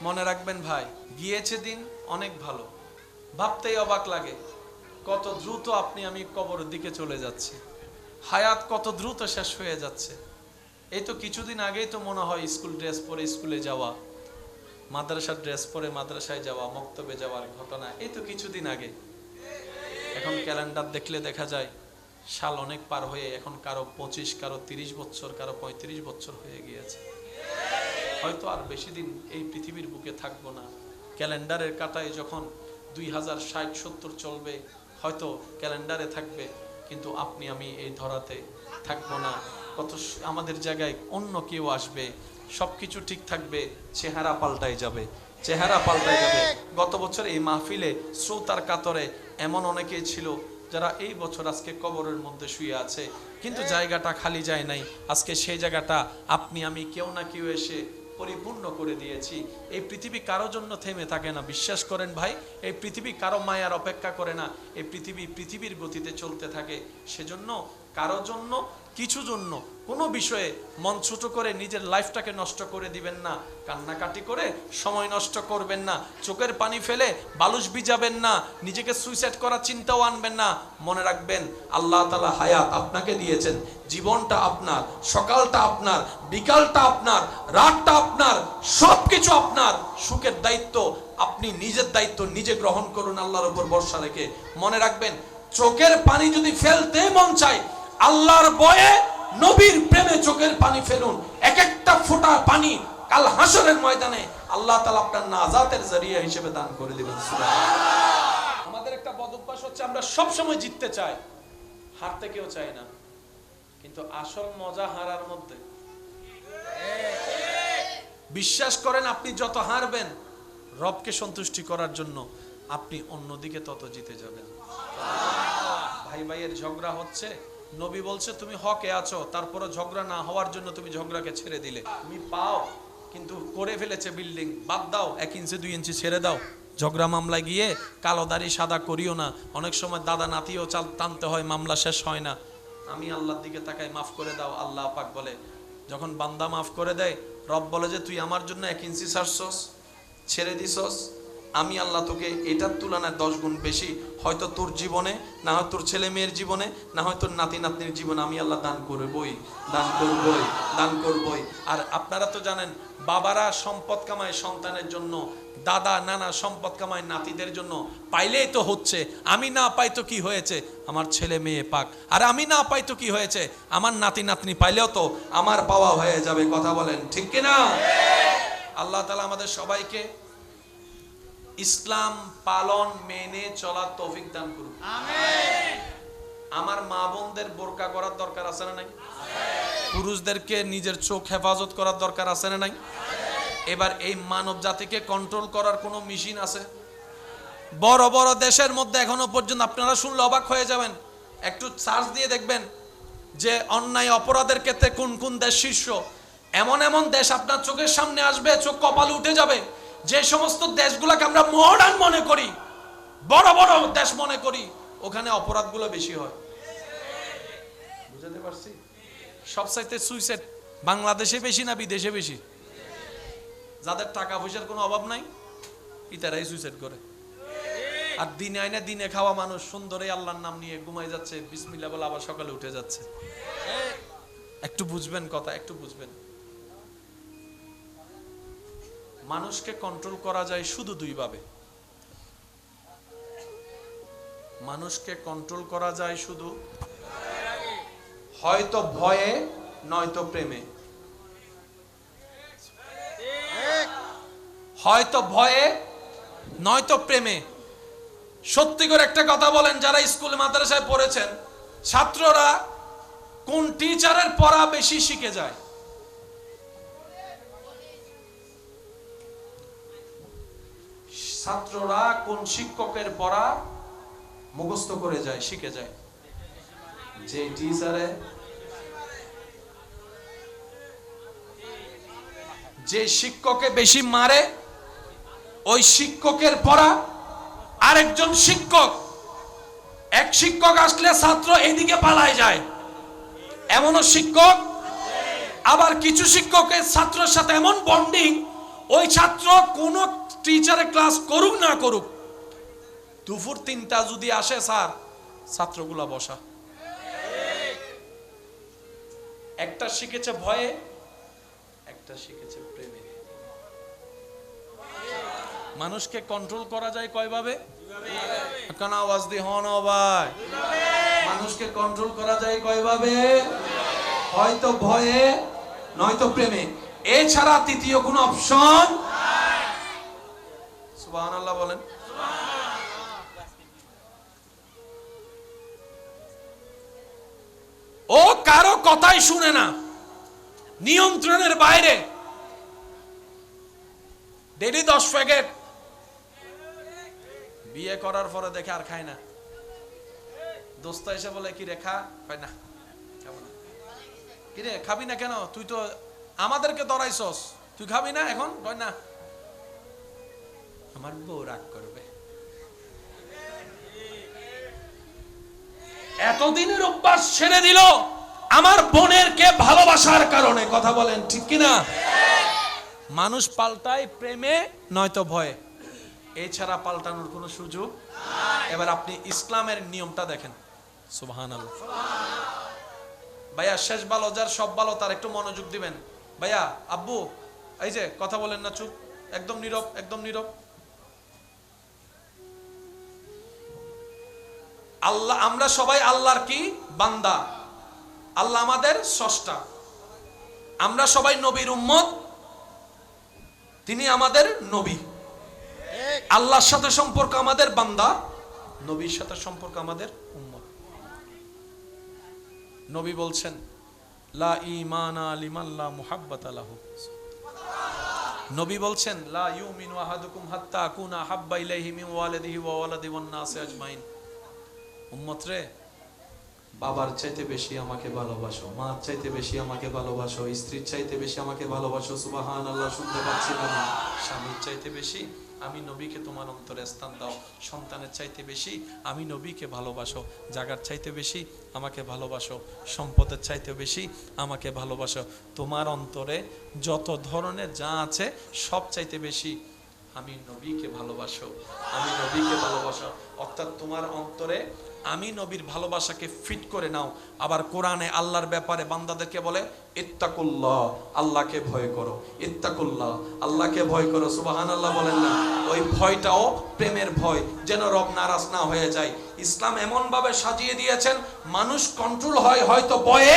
মনে রাখবেন ভাই, গিয়েছে দিন অনেক ভালো, ভাবতেই অবাক লাগে কত দ্রুত আপনি আমি কবরের দিকে চলে যাচ্ছি। হায়াত কত দ্রুত শেষ হয়ে যাচ্ছে। এই তো কিছুদিন আগেই তো মনে হয় স্কুল ড্রেস পরে স্কুলে যাওয়া, মাদ্রাসার ড্রেস পরে মাদ্রাসায় যাওয়া, মক্তবে যাওয়ার ঘটনা এই তো কিছুদিন আগে। এখন ক্যালেন্ডার দেখলে দেখা যায় সাল অনেক পার হয়ে এখন কারো 25, কারো 30 বছর, কারো 35 বছর হয়ে গিয়েছে। হয়তো আর বেশি দিন এই পৃথিবীর বুকে থাকবো না। ক্যালেন্ডারের কাঁটায় যখন 2060-70 চলবে, হয়তো ক্যালেন্ডারে থাকবে, কিন্তু আপনি আমি এই ধরাতে থাকবো না। কত আমাদের জায়গায় অন্য কেউ আসবে, সবকিছু ঠিক থাকবে, চেহারা পাল্টাই যাবে, চেহারা পাল্টাই যাবে। গত বছর এই মাহফিলে শ্রোতার কাতরে এমন অনেকেই ছিল যারা এই বছর আজকে কবরের মধ্যে শুয়ে আছে, কিন্তু জায়গাটা খালি যায় নাই। আজকে সেই জায়গাটা আপনি আমি কেউ না কেউ এসে পরিপূর্ণ করে দিয়েছি। এই পৃথিবী কারো জন্য থেমে থাকে না, বিশ্বাস করেন ভাই। এই পৃথিবী কারো মায়ার অপেক্ষা করে না। এই পৃথিবীর গতিতে চলতে থাকে। সেজন্য কারো জন্য, কিছু জন্য, কোনো বিষয়ে মন ছোট করে নিজের লাইফটাকে নষ্ট করে দিবেন না। কান্নাকাটি করে সময় নষ্ট করবেন না। চোখের পানি ফেলে বালুশ ভিজাবেন না। নিজেকে সুইসাইড করার চিন্তাও আনবেন না। মনে রাখবেন, আল্লাহ তাআলা হায়াত আপনাকে দিয়েছেন। জীবনটা আপনার, সকালটা আপনার, বিকালটা আপনার, রাতটা আপনার, সবকিছু আপনার। সুখের দায়িত্ব আপনি নিজের দায়িত্ব নিজে গ্রহণ করুন আল্লাহর উপর ভরসা রেখে। মনে রাখবেন, চোখের পানি যদি ফেলতে মন চায়, আল্লাহর ভয়ে নবীর প্রেমে চোখের পানি ফেলুন। এক একটা ফোঁটা পানি কাল হাসরের ময়দানে আল্লাহ তাআলা আপনার নাজাতের জরিয়া হিসেবে দান করে দিবেন। সুবহানাল্লাহ। আমাদের একটা বদ অভ্যাস হচ্ছে, আমরা সব সময় জিততে চাই, হারতে কেউ চায় না। কিন্তু আসল মজা হারার মধ্যে। বিশ্বাস করেন, আপনি যত হারবেন রবকে সন্তুষ্টি করার জন্য, আপনি অন্যদিকে তত জিতে যাবেন। ভাই ভাইয়ের ঝগড়া হচ্ছে, নবী বলছে তুমি হকে আছো, তারপরে ঝগড়া না হওয়ার জন্য তুমি ঝগড়াকে ছেড়ে দিলে। তুমি পাও, কিন্তু করে ফেলেছে বিল্ডিং, বাদ দাও, 1 ইঞ্চি 2 ইঞ্চি ছেড়ে দাও। ঝগড়া মামলায় গিয়ে কালো দাড়ি সাদা করিও না। অনেক সময় দাদা নাতিও টানতে হয়, মামলা শেষ হয় না। আমি আল্লাহর দিকে তাকাই, মাফ করে দাও। আল্লাহ পাক বলে, যখন বান্দা মাফ করে দেয়, রব বলে যে তুই আমার জন্য 1 ইঞ্চি ছাড়ছস, ছেড়ে দিছস, আমি আল্লাহ তোকে এটার তুলনায় 10 গুণ বেশি, হয়তো তোর জীবনে, না হয় তোর ছেলে মেয়ের জীবনে, না হয় তোর নাতি নাতনির জীবনে আমি আল্লাহ দান করবই, দান করবই, দান করবই। আর আপনারা তো জানেন, বাবারা সম্পদ কামায় সন্তানের জন্য, দাদা নানা সম্পদ কামায় নাতিদের জন্য। পাইলেই তো হচ্ছে, আমি না পাই তো কি হয়েছে, আমার ছেলে মেয়ে পাক। আর আমি না পাই তো কি হয়েছে, আমার নাতি নাতনি পাইলেও তো আমার পাওয়া হয়ে যাবে। কথা বলেন ঠিক কিনা? আল্লাহ তাআলা আমাদের সবাইকে ইসলাম পালন মেনে চলার তৌফিক দান করুন, আমিন। আমার মা বোনদের বোরকা করার দরকার আছে না নাই? পুরুষদেরকে নিজের চোখ হেফাজত করার দরকার আছে না নাই? এবার এই মানব জাতিকে কন্ট্রোল করার কোনো মেশিন আছে? বড় বড় দেশের মধ্যে এখনো পর্যন্ত, আপনারা শুনলে অবাক হয়ে যাবেন, একটু সার্চ দিয়ে দেখবেন যে অন্যায় অপরাধের ক্ষেত্রে কোন কোন দেশ শীর্ষ। এমন এমন দেশ আপনার চোখের সামনে আসবে, চোখ কপালে উঠে যাবে। যে সমস্ত দেশগুলোকে আমরা মডার্ন মনে করি, বড় বড় দেশ মনে করি, ওখানে অপরাধগুলো বেশি হয়। বুঝতে পারছি? সবচাইতে সুইসাইড বাংলাদেশে বেশি না বিদেশে বেশি? যাদের টাকা পয়সার কোনো অভাব নাই, ইতারাই সুইসাইড করে। আর দিনে আইনে দিনে খাওয়া মানুষ সুন্দরই আল্লাহর নাম নিয়ে ঘুমাই যাচ্ছে, বিসমিল্লাহ বলে আবার সকালে উঠে যাচ্ছে। একটু বুঝবেন কথা, একটু বুঝবেন। মানুষকে কন্ট্রোল করা যায় শুধু 2 ভাবে। মানুষকে কন্ট্রোল করা যায় শুধু হয়তো ভয়ে, নয়তো প্রেমে। হয়তো ভয়ে, নয়তো প্রেমে। সত্যি করে একটা কথা বলেন, যারা স্কুল মাদ্রাসায় পড়েছেন, ছাত্ররা কোন টিচারের পড়া বেশি শিখে যায়? ছাত্ররা কোন শিক্ষকের পড়া মুখস্থ করে যায়, শিখে যায়? যে টিচারে, যে শিক্ষকে বেশি মারে, ওই শিক্ষকের পড়া আরেকজন শিক্ষক, এক শিক্ষক আসলে ছাত্র এদিকে পালায় যায়, এমনও শিক্ষক। আবার কিছু শিক্ষকের ছাত্রের সাথে এমন বন্ডিং, ওই ছাত্র কোন টিচারে ক্লাস করুক না করুক, দুপুর 3টা যদি আসে, স্যার ছাত্রগুলা বসা। একটা শিখেছে ভয়ে, একটা শিখেছে প্রেমে। মানুষকে কন্ট্রোল করা যায় কয়ভাবে? কেন আওয়াজ দি হন ভাই? মানুষকে কন্ট্রোল করা যায় কয়ভাবে? হয়তো ভয়ে, নয়তো প্রেমে, এছাড়া তৃতীয় কোনো অপশন। সুবহানাল্লাহ বলেন। ও কারো কথাই শুনে না, নিয়ন্ত্রণের বাইরে। ডেলি 10 প্যাকেট, বিয়ে করার পরে দেখে আর খায় না। দোস্ত এসে বলে কি রে খা, হয় না। কি রে খাবি না কেন? তুই তো আমাদেরকে ধরাইছস, তুই খাবি না এখন? হয় না, আমার বউ রাগ করবে। এতদিনের অভ্যাস ছেড়ে দিল আমার বোনের কে ভালোবাসার কারণে। কথা বলেন ঠিক কিনা? মানুষ পাল্টায় প্রেমে নয়তো ভয়ে, এছাড়া পাল্টানোর কোনো সুযোগ। এবার আপনি ইসলামের নিয়মটা দেখেন। সুবহানাল্লাহ। ভাইয়া শেষ ভালো যার সব ভালো তার একটু মনোযোগ দিবেন। ভাইয়া, আব্বু, এই যে কথা বলেন না, চুপ, একদম নীরব, একদম নীরব। আল্লাহ, আমরা সবাই আল্লাহর কি বান্দা, আল্লাহ আমাদের স্রষ্টা। আমরা সবাই নবীর উম্মত, তিনি আমাদের নবী। আল্লাহর সাথে সম্পর্ক আমাদের বান্দা, নবীর সাথে সম্পর্ক আমাদের উম্মত। নবী বলছেন লা ঈমানা লিমান লা মুহাব্বাতা লাহু। নবী বলছেন লা ইউমিনু আহাদুকুম হাত্তা আকুনা হাব্বা ইলাইহি মিন ওয়ালিদিহি ওয়া ওয়ালাদি ওয়ান নাসি আজমাইন। উম্মত রে, বাবার চাইতে বেশি আমাকে ভালোবাসো, মার চাইতে বেশি আমাকে ভালোবাসো, স্ত্রীর চাইতে বেশি আমাকে ভালোবাসো। সুবহানাল্লাহ, শুনতে পাচ্ছি না? স্বামীর চাইতে বেশি আমি নবীকে তোমার অন্তরে স্থান দাও। সন্তানের চাইতে বেশি আমি নবীকে ভালোবাসো। জাগার চাইতে বেশি আমাকে ভালোবাসো। সম্পদের চাইতে বেশি আমাকে ভালোবাসো। তোমার অন্তরে যত ধরনের যা আছে সব চাইতে বেশি আমি নবীকে ভালোবাসো, আমি নবীকে ভালোবাসো। অর্থাৎ তোমার অন্তরে আমি নবীর ভালোবাসাকে ফিট করে নাও। আবার কোরআনে আল্লাহর ব্যাপারে বান্দাদেরকে বলে ইত্তাকুল্লাহ, আল্লাহকে ভয় করো। ইত্তাকুল্লাহ, আল্লাহকে ভয় করো। সুবহানাল্লাহ বলেন না? ওই ভয়টাও প্রেমের ভয়, যেন রব নারাজ না হয়ে যায়। ইসলাম এমন ভাবে সাজিয়ে দিয়েছেন মানুষ কন্ট্রোল হয় হয়তো ভয়ে,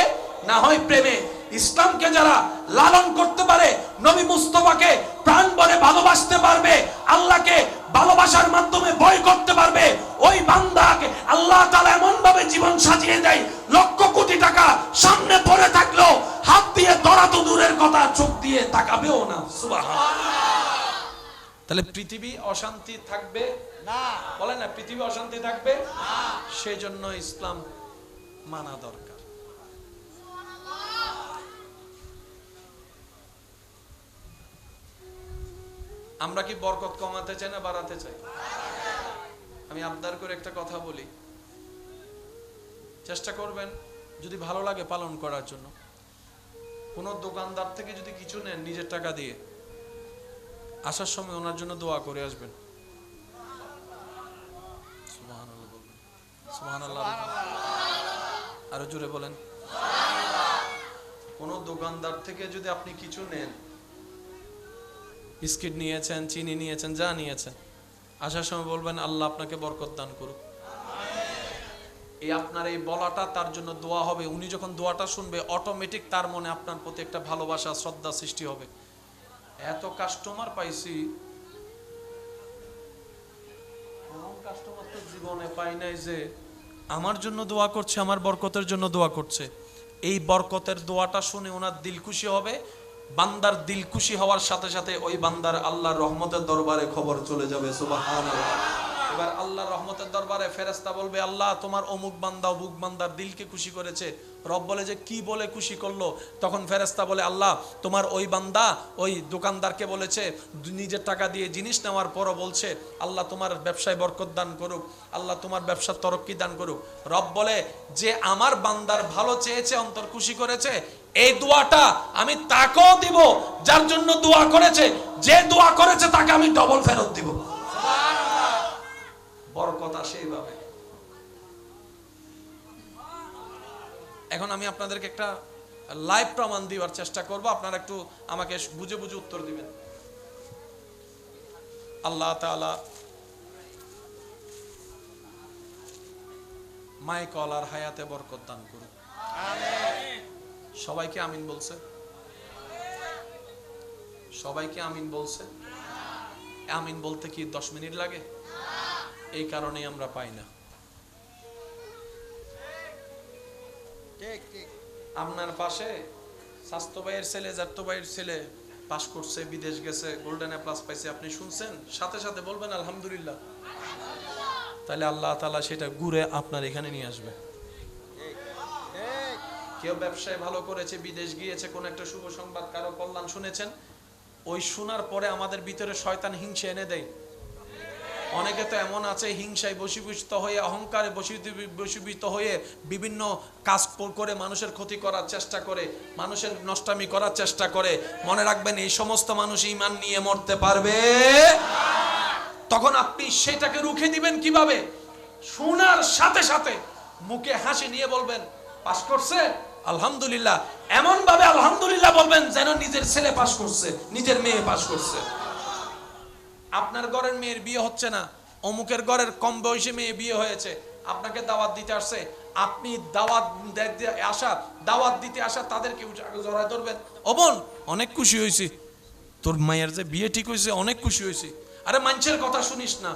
না হয় প্রেমে। ইসলামকে যারা লালন করতে পারে, নবী মুস্তাফাকে প্রাণ ভরে ভালোবাসতে পারবে, আল্লাহকে ভালোবাসার মাধ্যমে ভয় করতে পারবে, ওই বান্দাকে আল্লাহ তাআলা এমন ভাবে জীবন সাজিয়ে দেয়, লক্ষ কোটি টাকা সামনে পড়ে থাকলো হাত দিয়ে ধরা তো দূরের কথা, চোখ দিয়ে তাকাবেও না। সুবহানাল্লাহ। তাহলে পৃথিবী অশান্তি থাকবে না? বলেন না, পৃথিবী অশান্তি থাকবে না। সেই জন্য ইসলাম মানা দরকার। আমরা কি বরকত কমাতে চাই না বাড়াতে চাই? আমি আবদার করে একটা কথা বলি, চেষ্টা করবেন যদি ভালো লাগে পালন করার জন্য। কোন দোকানদার থেকে যদি কিছু নেন নিজের টাকা দিয়ে, আসার সময় ওনার জন্য দোয়া করে আসবেন। সুবহানাল্লাহ বলবেন। সুবহানাল্লাহ, আরো জোরে বলেন। কোন দোকানদার থেকে যদি আপনি কিছু নেন, বিস্কিট নিয়েছেন, চিনি নিয়েছেন, যা নিয়েছেন, আসার সময় বলবেন আল্লাহ আপনাকে বরকত দান করুক। এই আপনার এই বলাটা তার জন্য দোয়া হবে। উনি যখন দোয়াটা শুনবে অটোমেটিক তার মনে আপনার প্রতি একটা ভালোবাসা, শ্রদ্ধা সৃষ্টি হবে। এত কাস্টমার পাইছি, এমন কাস্টমার তো জীবনে পাই নাই যে আমার জন্য দোয়া করছে, আমার বরকতের জন্য দোয়া করছে। এই বরকতের দোয়াটা শুনে ওনার দিল খুশি হবে। বান্দার দিল খুশি হওয়ার সাথে সাথে ওই বান্দার আল্লাহর রহমতের দরবারে খবর চলে যাবে। সুবহানাল্লাহ। এবার আল্লাহর রহমতের দরবারে ফেরেশতা বলবে আল্লাহ তোমার অমুক বান্দা অমুক বান্দার দিলকে খুশি করেছে। রব বলে যে কি বলে খুশি করলো? তখন ফেরেশতা বলে আল্লাহ তোমার ওই বান্দা ওই দোকানদারকে বলেছে, নিজের টাকা দিয়ে জিনিস নেওয়ার পরও বলছে আল্লাহ তোমার ব্যবসায় বরকত দান করুক, আল্লাহ তোমার ব্যবসার তরক্কি দান করুক। রব বলে যে আমার বান্দার ভালো চেয়েছে, অন্তর খুশি করেছে, এই দোয়াটা আমি তাকেও দিব যার জন্য দোয়া করেছে, যে দোয়া করেছে তাকে আমি ডবল ফেরত দিব। বরকত আসে এইভাবে। এখন আমি আপনাদেরকে একটা লাইভ প্রমাণ দেওয়ার চেষ্টা করব, আপনারা একটু আমাকে বুঝে বুঝে উত্তর দিবেন। আল্লাহ তাআলা মায়ে কলার হায়াতে বরকত দান করুন। আমিন। সবাইকে আমিন বলছে? সবাইকে আমিন বলছে? আমিন বলতে কি 10 মিনিট লাগে? এই কারণেই আমরা পাই না। আপনার পাশে স্বাস্থ্য ভাইয়ের ছেলে, জাত্য ভাইয়ের ছেলে পাস করছে, বিদেশ গেছে, গোল্ডেন এ প্লাস পাইছে, আপনি শুনছেন, সাথে সাথে বলবেন আলহামদুলিল্লাহ। তাহলে আল্লাহ তাআলা সেটা ঘুরে আপনার এখানে নিয়ে আসবে। কেউ ব্যবসায় ভালো করেছে, বিদেশ গিয়েছে, কোন একটা শুভ সংবাদ, কারো কল্যাণ শুনেছেন, ওই শোনার পরে আমাদের ভিতরে শয়তান হিংসা এনে দেয়। অনেকে তো এমন আছে হিংসায় বশীভূত হয়ে, অহংকারে বশীভূত হয়ে বিভিন্ন কাজ করে মানুষের ক্ষতি করার চেষ্টা করে, মানুষের নষ্টামি করার চেষ্টা করে। মনে রাখবেন, এই সমস্ত মানুষ ঈমান নিয়ে মরতে পারবে। তখন আপনি সেটাকে রুখে দিবেন কিভাবে? শোনার সাথে সাথে মুখে হাসি নিয়ে বলবেন পাস করছে আলহামদুলিল্লাহ, এমন ভাবে আলহামদুলিল্লাহ বলবেন যেন নিজের ছেলে পাস করছে, নিজের মেয়ে পাস করছে। আপনার ঘরের মেয়ের বিয়ে হচ্ছে না, অমুকের ঘরের কম বয়সী মেয়ে বিয়ে হয়েছে, আপনাকে দাওয়াত দিতে আসছে, আপনি দাওয়াত দিতে আসা তাদেরকে জড়ায় ধরবেন, ও বোন অনেক খুশি হয়েছি, তোর মায়ের যে বিয়ে ঠিক হয়েছে, অনেক খুশি হয়েছি। আরে মানুষের কথা শুনিস না,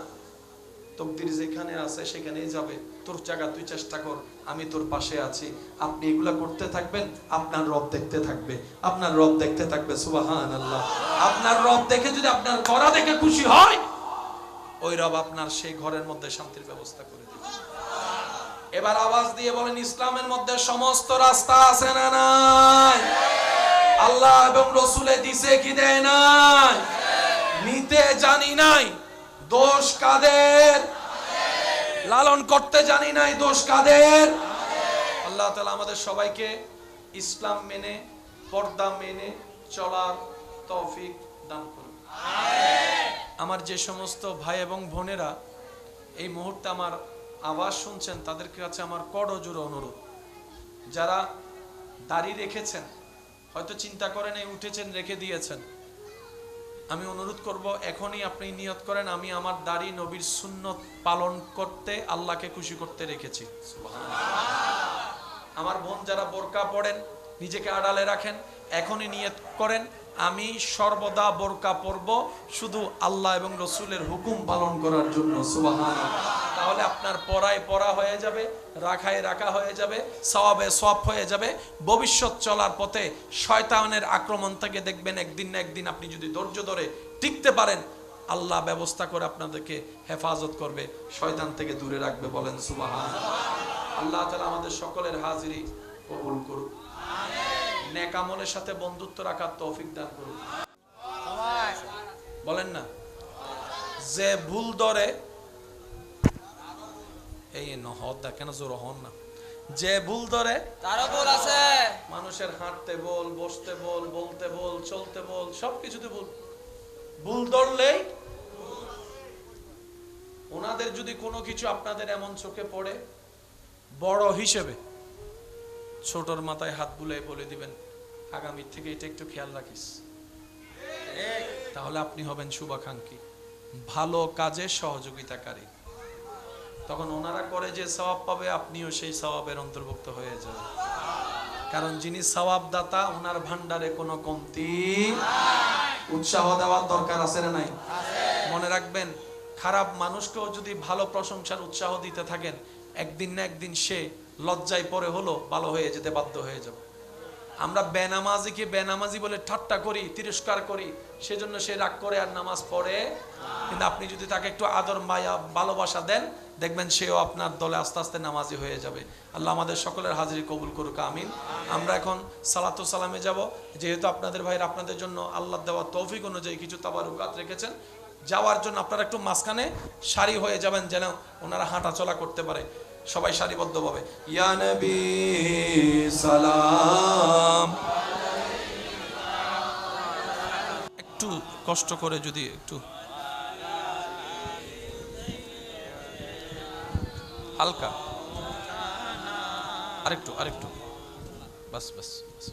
তকদির যেখানে আছে সেখানেই যাবে, তোর জায়গা তুই চেষ্টা কর, আমি তোর পাশে আছি। আপনি এগুলা করতে থাকবেন, আপনার রব দেখতে থাকবে, আপনার রব দেখতে থাকবে। সুবহানাল্লাহ। আপনার রব দেখে যদি আপনার করা দেখে খুশি হয়, ওই রব আপনার সেই ঘরের মধ্যে শান্তির ব্যবস্থা করে দেবে। এবার আওয়াজ দিয়ে বলেন, ইসলামের মধ্যে সমস্ত রাস্তা আছে না নাই? আল্লাহ এবং রাসূলে দিছে কি দেয় নাই? নিতে জানি নাই, দোষ কাদের? লালন করতে জানি নাই, দোষ কাদের? আল্লাহ তাআলা আমাদের সবাইকে ইসলাম মেনে, পর্দা মেনে চলার তৌফিক দান করুন। আমার যে সমস্ত ভাই এবং বোনেরা এই মুহূর্তে আমার আওয়াজ শুনছেন, তাদের কাছে আমার করজোড়ে অনুরোধ, যারা দাড়ি রেখেছেন, হয়তো চিন্তা করেন এই উঠেছেন রেখে দিয়েছেন, আমি অনুরোধ করব এখনই আপনি নিয়ত করেন, আমি আমার দাড়ি নবীর সুন্নত পালন করতে, আল্লাহকে খুশি করতে রেখেছি। আমার বোন যারা বোরকা পড়েন, নিজেকে আড়ালে রাখেন, এখনই নিয়ত করেন, আমি সর্বদা বোরকা পরব শুধু আল্লাহ এবং রাসূলের হুকুম পালন করার জন্য। সুবহানাল্লাহ। তাহলে আপনার পরায় পরা হয়ে যাবে, রাখায় রাখা হয়ে যাবে, সওয়াবে সওয়াব হয়ে যাবে। ভবিষ্যৎ চলার পথে শয়তানের আক্রমণ থেকে দেখবেন একদিন না একদিন আপনি যদি ধৈর্য ধরে টিকতে পারেন, আল্লাহ ব্যবস্থা করে আপনাদেরকে হেফাজত করবে, শয়তান থেকে দূরে রাখবে। বলেন সুবহানাল্লাহ। আল্লাহ তাআলা আমাদের সকলের হাজিরি কবুল করুন, নেক আমলের সাথে বন্ধুত্ব রাখার তৌফিক দান করুন। বলেন না, যে ভুল ধরে এই নহদা কেন জোর হন না, যে ভুল ধরে তারও ভুল আছে। মানুষের হাঁটতে বল, বসতে বল, বলতে বল, চলতে বল, সবকিছুতে ভুল। ভুল ধরলেই ওনাদের যদি কোনো কিছু আপনাদের এমন চোখে পড়ে বড় হিসেবে, ছোটর মাথায় হাত বুলাই বলে দিবেন আগামী থেকে এটা একটু খেয়াল রাখিস, তাহলে আপনি হবেন শুভাকাঙ্ক্ষী, ভালো কাজে সহযোগিতাকারী। তখন ওনারা করে যে সওয়াব পাবে, আপনিও সেই সওয়াবের অন্তর্ভুক্ত হয়ে যাবেন। কারণ যিনি সওয়াব দাতা, ওনার ভান্ডারে কোনো কমতি নাই। উৎসাহ দেওয়ার দরকার আছে না নাই? মনে রাখবেন, খারাপ মানুষকেও যদি ভালো প্রশংসার উৎসাহ দিতে থাকেন, একদিন না একদিন সে লজ্জায় পড়ে হলো ভালো হয়ে যেতে বাধ্য হয়ে যাবে। আমরা বেনামাজিকে বেনামাজি বলে ঠাট্টা করি, তিরস্কার করি, সেজন্য সে রাগ করে আর নামাজ পড়ে। কিন্তু আপনি যদি তাকে একটু আদর মায়া ভালোবাসা দেন, দেখবেন সেও আপনার দলে আস্তে আস্তে নামাজি হয়ে যাবে। আল্লাহ আমাদের সকলের হাজিরি কবুল করুক, আমিন। আমরা এখন সালাতু সালামে যাব। যেহেতু আপনাদের ভাইয়ের আপনাদের জন্য আল্লাহ দেওয়া তৌফিক অনুযায়ী কিছু তাবারুকাত রেখেছেন, যাওয়ার জন্য আপনারা একটু মাঝখানে সারি হয়ে যাবেন, যেন ওনারা হাঁটা চলা করতে পারে। সবাই সারিবদ্ধভাবে ইয়া নবী সালাম। একটু কষ্ট করে যদি একটু হালকা আরেকটু বাস বাস বাস।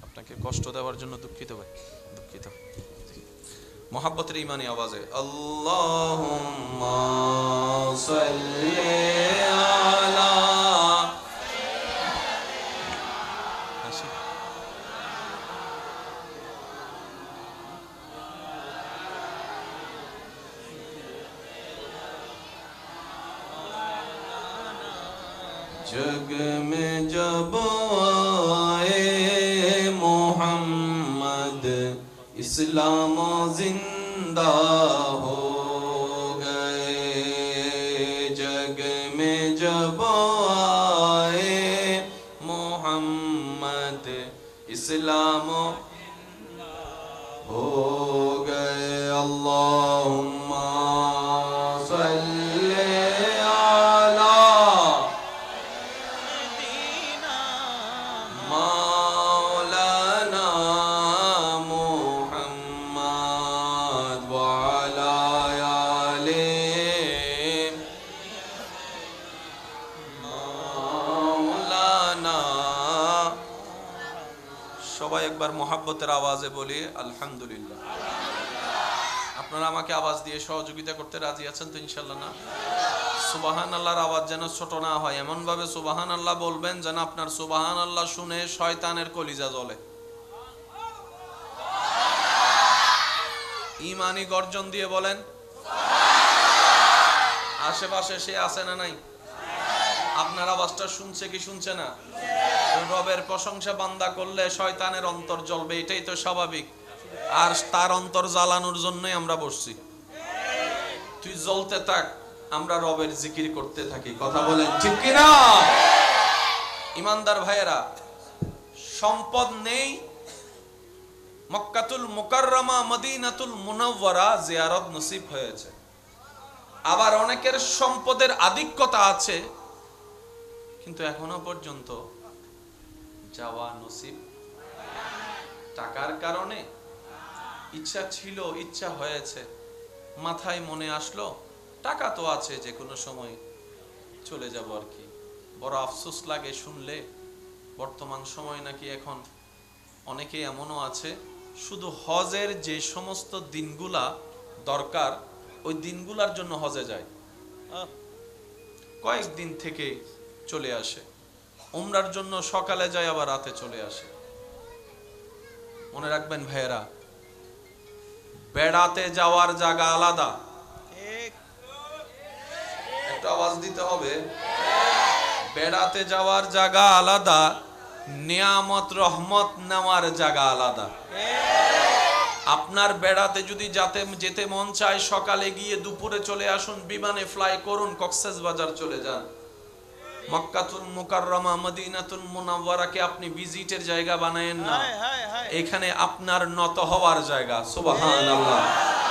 আপনাকে কষ্ট দেওয়ার জন্য দুঃখিত ভাই, দুঃখিত। মোহাব্বতের ইমানি আওয়াজে আল্লাহুম্মা সাল্লি আলা जग में जब आए मोहम्मद इस्लाम जिंदा हो गए। जग में जब आए मोहम्मद इस्लाम हो गए। अल्लाहुम्मा सल्ली अला मौलाना मुहम्मद व अला आले मौलाना। সবাই একবার মোহাব্বতের আওয়াজে বলি আলহামদুলিল্লাহ। আপনারা আমাকে আওয়াজ দিয়ে সহযোগিতা করতে রাজি আছেন তো ইনশাআল্লাহ? না? সুবহান আল্লাহর আওয়াজ যেন ছোট না হয়, এমন ভাবে সুবহান আল্লাহ বলবেন যেন আপনার সুবহান আল্লাহ শুনে শয়তানের কলিজা জ্বলে। ঈমানি গর্জন দিয়ে বলেন। আশেপাশে সে আছে না নাই? আপনার আওয়াজটা শুনছে কি শুনছে না? রবের প্রশংসা বান্দা করলে শয়তানের অন্তর জ্বলবে, এটাই তো স্বাভাবিক। আর তার অন্তর জ্বালানোর জন্যই আমরা বসছি। তুই জ্বলতে থাক, আমরা রবের জিকির করতে থাকি। কথা বলেন ঠিক কিনা? ইমানদার ভাইয়েরা, সম্পদ নেই, মক্কাতুল মুকাররমা মদিনাতুল মুনাওয়ারা জিয়ারত নসিব হয়েছে। আবার অনেকের সম্পদের আধিক্যতা আছে, কিন্তু এখনো পর্যন্ত যাওয়া নসিব। টাকার কারণে ইচ্ছা ছিল, ইচ্ছা হয়েছে, মাথায় মনে আসলো টাকা তো আছে, যে কোনো সময় চলে যাব আর কি। বড় আফসোস লাগে শুনলে, বর্তমান সময় নাকি এখন অনেকে এমনও আছে শুধু হজের যে সমস্ত দিনগুলা দরকার ওই দিনগুলার জন্য হজে যায়, কয়েকদিন থেকে চলে আসে। উমরার জন্য সকালে যায় আবার রাতে চলে আসে। মনে রাখবেন ভাইয়েরা, বেড়াতে যাওয়ার জায়গা আলাদা। একটা আওয়াজ দিতে হবে। বেড়াতে যাওয়ার জায়গা আলাদা, নিয়ামত রহমত নেওয়ার জায়গা আলাদা। আপনার বেড়াতে যদি যেতে মন চায়, সকালে গিয়ে দুপুরে চলে আসুন, বিমানে ফ্লাই করুন, কক্সবাজার চলে যান। মক্কাতুল মুকাররমা মদিনাতুল মুনাওয়ারাকে আপনি ভিজিটের জায়গা বানায়েন না, এখানে আপনার নত হওয়ার জায়গা। সুবহানাল্লাহ।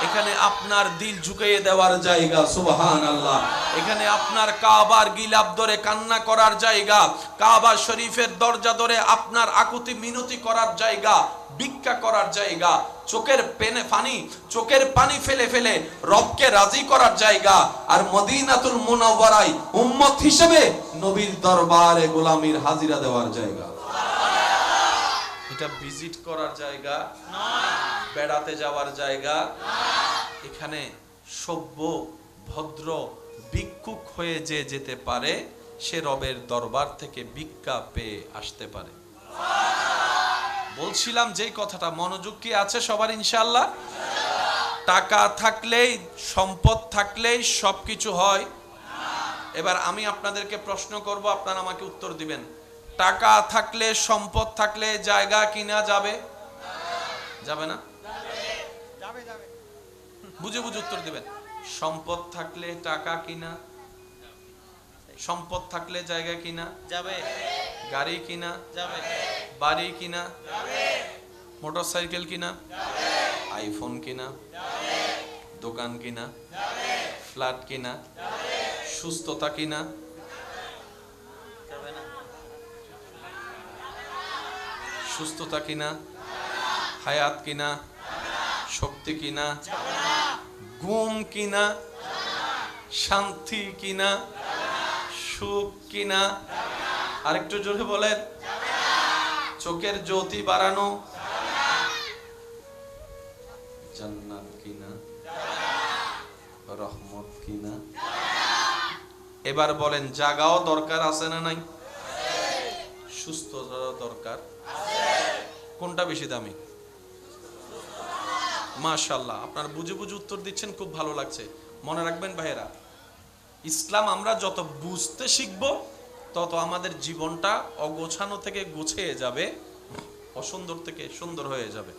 এখানে আপনার দিল ঝুঁকিয়ে দেওয়ার জায়গা। সুবহানাল্লাহ। এখানে আপনার কাবার গিলাপ ধরে কান্না করার জায়গা, কাবা শরীফের দরজা ধরে আপনার আকুতি মিনতি করার জায়গা, ভিক্ষা করার জায়গা, চোখের পানি ফেলে ফেলে রবকে রাজি করার জায়গা। আর মদিনাতুল মুনাওয়ারায় উম্মত হিসেবে নবীর দরবারে গোলামির হাজিরা দেওয়ার জায়গা। এটা ভিজিট করার জায়গা নয়, বেড়াতে যাওয়ার জায়গা। এখানে সভ্য ভদ্র ভিক্ষুক হয়ে যে যেতে পারে, সে রবের দরবার থেকে ভিক্ষা পেয়ে আসতে পারে। বলছিলাম যেই কথাটা, মনোযোগ কি আছে সবার ইনশাআল্লাহ? টাকা থাকলেই, সম্পদ থাকলেই সবকিছু হয়। এবার আমি আপনাদেরকে প্রশ্ন করব, আপনারা আমাকে উত্তর দিবেন। টাকা থাকলে, সম্পদ থাকলে জায়গা কিনা যাবে? যাবে না? বুঝে বুঝে উত্তর দিবেন। সম্পদ থাকলে টাকা কিনা, সম্পদ থাকলে জায়গা কিনা যাবে, গাড়ি কিনা যাবে, বাড়ি কিনা যাবে, মোটরসাইকেল কিনা যাবে, আইফোন কিনা যাবে, দোকান কিনা যাবে, ফ্ল্যাট কিনা যাবে, সুস্থতা কিনা? সুস্থতা কিনা? হায়াত কিনা? শক্তি কিনা? ঘুম কিনা? শান্তি কিনা? সুখ কিনা? আরেকটু জোরে বলেন। চোখের জ্যোতি বাড়ানো? জান্নাত কিনা? রহমত কিনা? এবার বলেন, জাগাও দরকার আছে না নাই? সুস্থতা দরকার। কোনটা বেশি দামি? মাশাআল্লাহ, আপনারা বুঝে বুঝে উত্তর দিচ্ছেন, খুব ভালো লাগছে। মনে রাখবেন ভাইয়েরা, ইসলাম আমরা যত বুঝতে শিখব তত আমাদের জীবনটা অগোছানো থেকে গুছিয়ে যাবে, অসুন্দর থেকে সুন্দর হয়ে যাবে।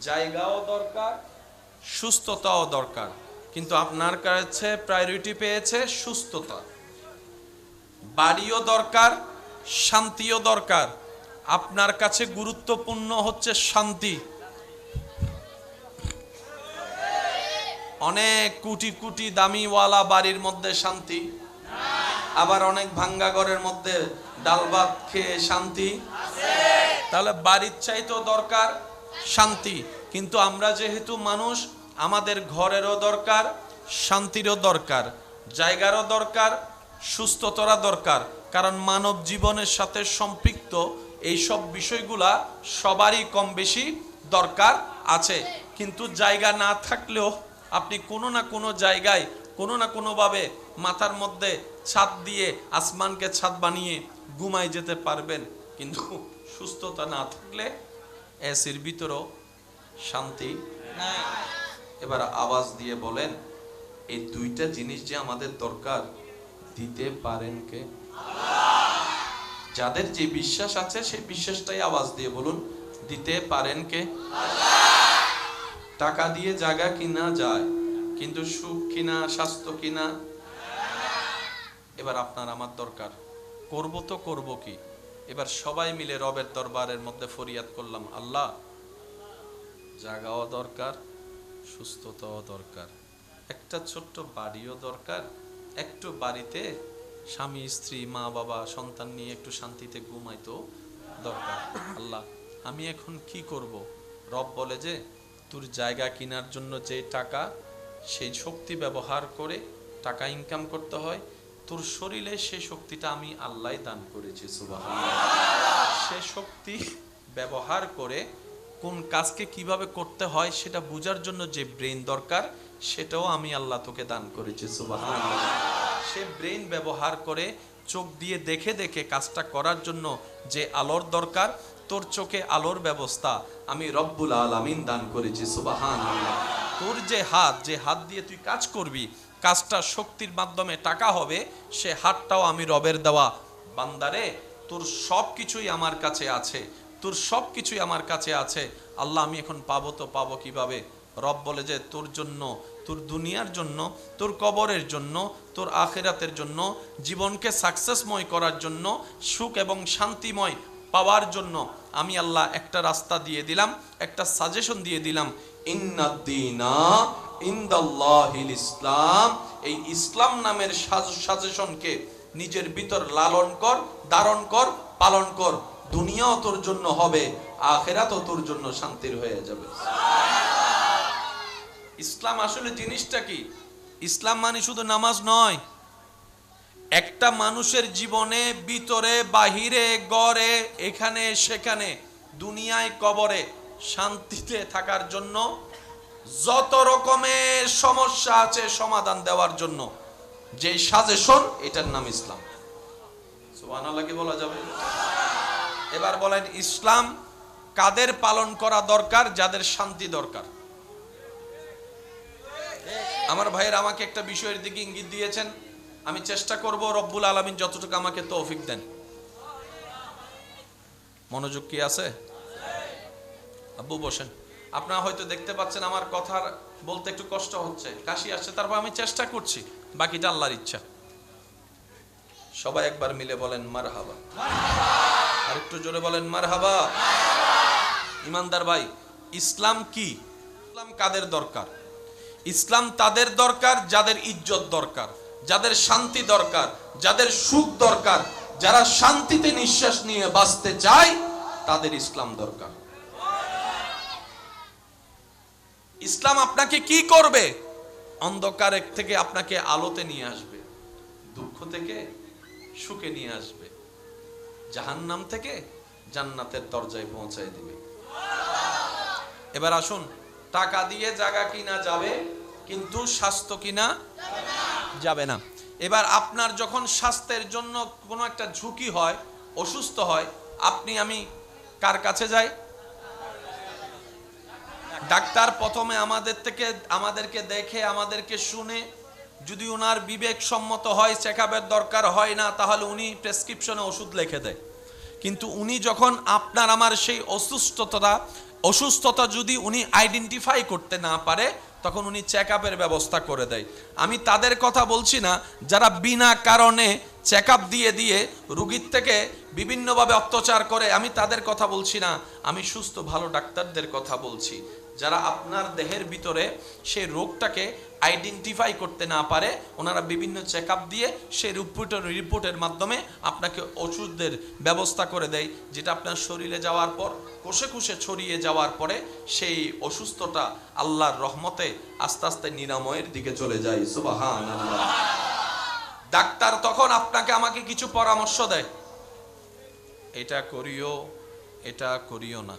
জায়গাও দরকার, সুস্থতাও দরকার, কিন্তু আপনার কাছে প্রায়োরিটি পেয়েছে সুস্থতা। বাড়িও দরকার, শান্তিও দরকার। আপনার কাছে গুরুত্বপূর্ণ হচ্ছে শান্তি। অনেক কোটি কোটি দামিওয়ালা বাড়ির মধ্যে শান্তি, আবার অনেক ভাঙ্গা ঘরের মধ্যে ডাল ভাত খেয়ে শান্তি। তাহলে বাড়ির চাইতেও দরকার শান্তি, কিন্তু আমরা যেহেতু মানুষ, আমাদের ঘরেরও দরকার, শান্তিরও দরকার, জায়গারও দরকার, সুস্থতারও দরকার। কারণ মানব জীবনের সাথে সম্পৃক্ত এই সব বিষয়গুলা সবারই কম বেশি দরকার আছে। কিন্তু জায়গা না থাকলেও আপনি কোনো না কোনো জায়গায় কোনো না কোনোভাবে মাথার মধ্যে ছাদ দিয়ে, আসমানকে ছাদ বানিয়ে ঘুমাই যেতে পারবেন। কিন্তু সুস্থতা না থাকলে এসির ভিতরেও শান্তি নাই। এবার আওয়াজ দিয়ে বলেন, এই দুইটা জিনিস যে আমাদের দরকার, দিতে পারেন কে? যাদের যে বিশ্বাস আছে সেই বিশ্বাসটাই আওয়াজ দিয়ে বলুন, দিতে পারেন কে? টাকা দিয়ে জায়গা কিনা যায়, কিন্তু সুখ কিনা, স্বাস্থ্য কিনা? এবার আপনার আমার দরকার, করব তো করব কি? এবার সবাই মিলে রবের দরবারের মধ্যে ফরিয়াদ করলাম, আল্লাহ, জায়গাও দরকার, সুস্থতাও দরকার, একটা ছোট্ট বাড়িও দরকার, একটু বাড়িতে স্বামী স্ত্রী মা বাবা সন্তান নিয়ে একটু শান্তিতে ঘুমাইতো দরকার। আল্লাহ, আমি এখন কি করব? রব বলে যে, তোর জায়গা কেনার জন্য যে টাকা, সেই শক্তি ব্যবহার করে টাকা ইনকাম করতে হয়, তোর শরীরে সেই শক্তিটা আমি আল্লাহ দান করেছি, সুবহানাল্লাহ। সে শক্তি ব্যবহার করে কোন কাজকে কিভাবে করতে হয় সেটা বোঝার জন্য যে ব্রেন দরকার, সেটাও আমি আল্লাহ তোকে দান করেছি, সুবহানাল্লাহ। সে ব্রেন ব্যবহার করে চোখ দিয়ে দেখে দেখে কাজটা করার জন্য যে আলোর দরকার, তোর চোখে আলোর ব্যবস্থা আমি রব্বুল আলামিন দান করেছি, সুবহানাল্লাহ। তোর যে হাত দিয়ে তুই কাজ করবি, কাজটা শক্তির মাধ্যমে টাকা হবে, সে হাতটাও আমি রবের দেওয়া। বান্দারে, তোর সব কিছুই আমার কাছে আছে, তোর সব কিছুই আমার কাছে আছে। আল্লাহ, আমি এখন পাবো তো পাবো কিভাবে? রব বলে যে, তোর জন্য, তোর দুনিয়ার জন্য, তোর কবরের জন্য, তোর আখিরাতের জন্য, জীবনকে সাকসেসময় করার জন্য, সুখ এবং শান্তিময় পাওয়ার জন্য আমি আল্লাহ একটা রাস্তা দিয়ে দিলাম, একটা সাজেশন দিয়ে দিলাম। ইন্নাদ্দীনা ইনদাল্লাহিল ইসলাম। এই ইসলাম নামের সাজেশনকে নিজের ভিতর লালন কর, ধারণ কর, পালন কর। দুনিয়াও তোর জন্য হবে, আখিরাতও তোর জন্য শান্তির হয়ে যাবে। ইসলাম আসলে জিনিসটা কি? ইসলাম মানে শুধু নামাজ নয়। একটা মানুষের জীবনে, ভিতরে বাহিরে, গড়ে, এখানে সেখানে, দুনিয়ায় কবরে শান্তিতে থাকার জন্য যত রকমের সমস্যা আছে সমাধান দেওয়ার জন্য যে সাজেশন, এটার নাম ইসলাম। সুবহানাল্লাহ কি বলা যাবে? এবার বলেন, ইসলাম কাদের পালন করা দরকার? যাদের শান্তি দরকার। আমার ভাইয়ের আমাকে একটা বিষয়ের দিকে ইঙ্গিত দিয়েছেন, আমি চেষ্টা করব রব্বুল আলামিন যতটুকু আমাকে তৌফিক দেন। মনোযোগ কি আছে? আব্বু বসেন। আপনারা হয়তো দেখতে পাচ্ছেন আমার কথা বলতে একটু কষ্ট হচ্ছে, কাশি আসছে, তারপর আমি চেষ্টা করছি, বাকিটা আল্লাহর ইচ্ছা। সবাই একবার মিলে বলেন মারহাবা। আর একটু জোরে বলেন মারহাবা। ইমানদার ভাই, ইসলাম কি? ইসলাম কাদের দরকার? ইসলাম তাদের দরকার যাদের ইজ্জত দরকার, যাদের শান্তি দরকার, যাদের সুখ দরকার, যারা শান্তিতে নিঃশ্বাস নিয়ে বাঁচতে চায়, তাদের ইসলাম দরকার। ইসলাম আপনাকে কি করবে? অন্ধকার থেকে আপনাকে আলোতে নিয়ে আসবে, দুঃখ থেকে সুখে নিয়ে আসবে, জাহান্নাম থেকে জান্নাতের দরজায় পৌঁছায় দিবে। এবার আসুন, টাকা দিয়ে জায়গা কিনা যাবে, কিন্তু স্বাস্থ্য কিনা যাবে না। এবার আপনার যখন স্বাস্থ্যের জন্য কোনো একটা ঝুঁকি হয়, অসুস্থ হয়, আপনি আমি কার কাছে যাই? ডাক্তার প্রথমে আমাদেরকে দেখে, আমাদেরকে শুনে, যদি ওনার বিবেক সম্মত হয়, চেকআপের দরকার হয় না, তাহলে উনি প্রেসক্রিপশনে ওষুধ লিখে দেয়। কিন্তু উনি যখন আপনার আমার সেই অসুস্থতা যদি উনি আইডেন্টিফাই করতে না পারে, তখন উনি চেকআপের ব্যবস্থা করে দেয়। আমি তাদের কথা বলছি না যারা বিনা কারণে চেকআপ দিয়ে দিয়ে রোগীর থেকে বিভিন্নভাবে অত্যাচার করে, আমি তাদের কথা বলছি না। আমি সুস্থ ভালো ডাক্তারদের কথা বলছি, যারা আপনার দেহের ভিতরে সেই রোগটাকে আইডেন্টিফাই করতে না পারে, ওনারা বিভিন্ন চেকআপ দিয়ে সেই রিপোর্টের মাধ্যমে আপনাকে ওষুধের ব্যবস্থা করে দেয়, যেটা আপনার শরীরে যাওয়ার পর কোষে কোষে ছড়িয়ে যাওয়ার পরে সেই অসুস্থতা আল্লাহর রহমতে আস্তে আস্তে নিরাময়ের দিকে চলে যায়। সুবহানাল্লাহ। ডাক্তার তখন আপনাকে আমাকে কিছু পরামর্শ দেয়, এটা করিও, এটা করিও না।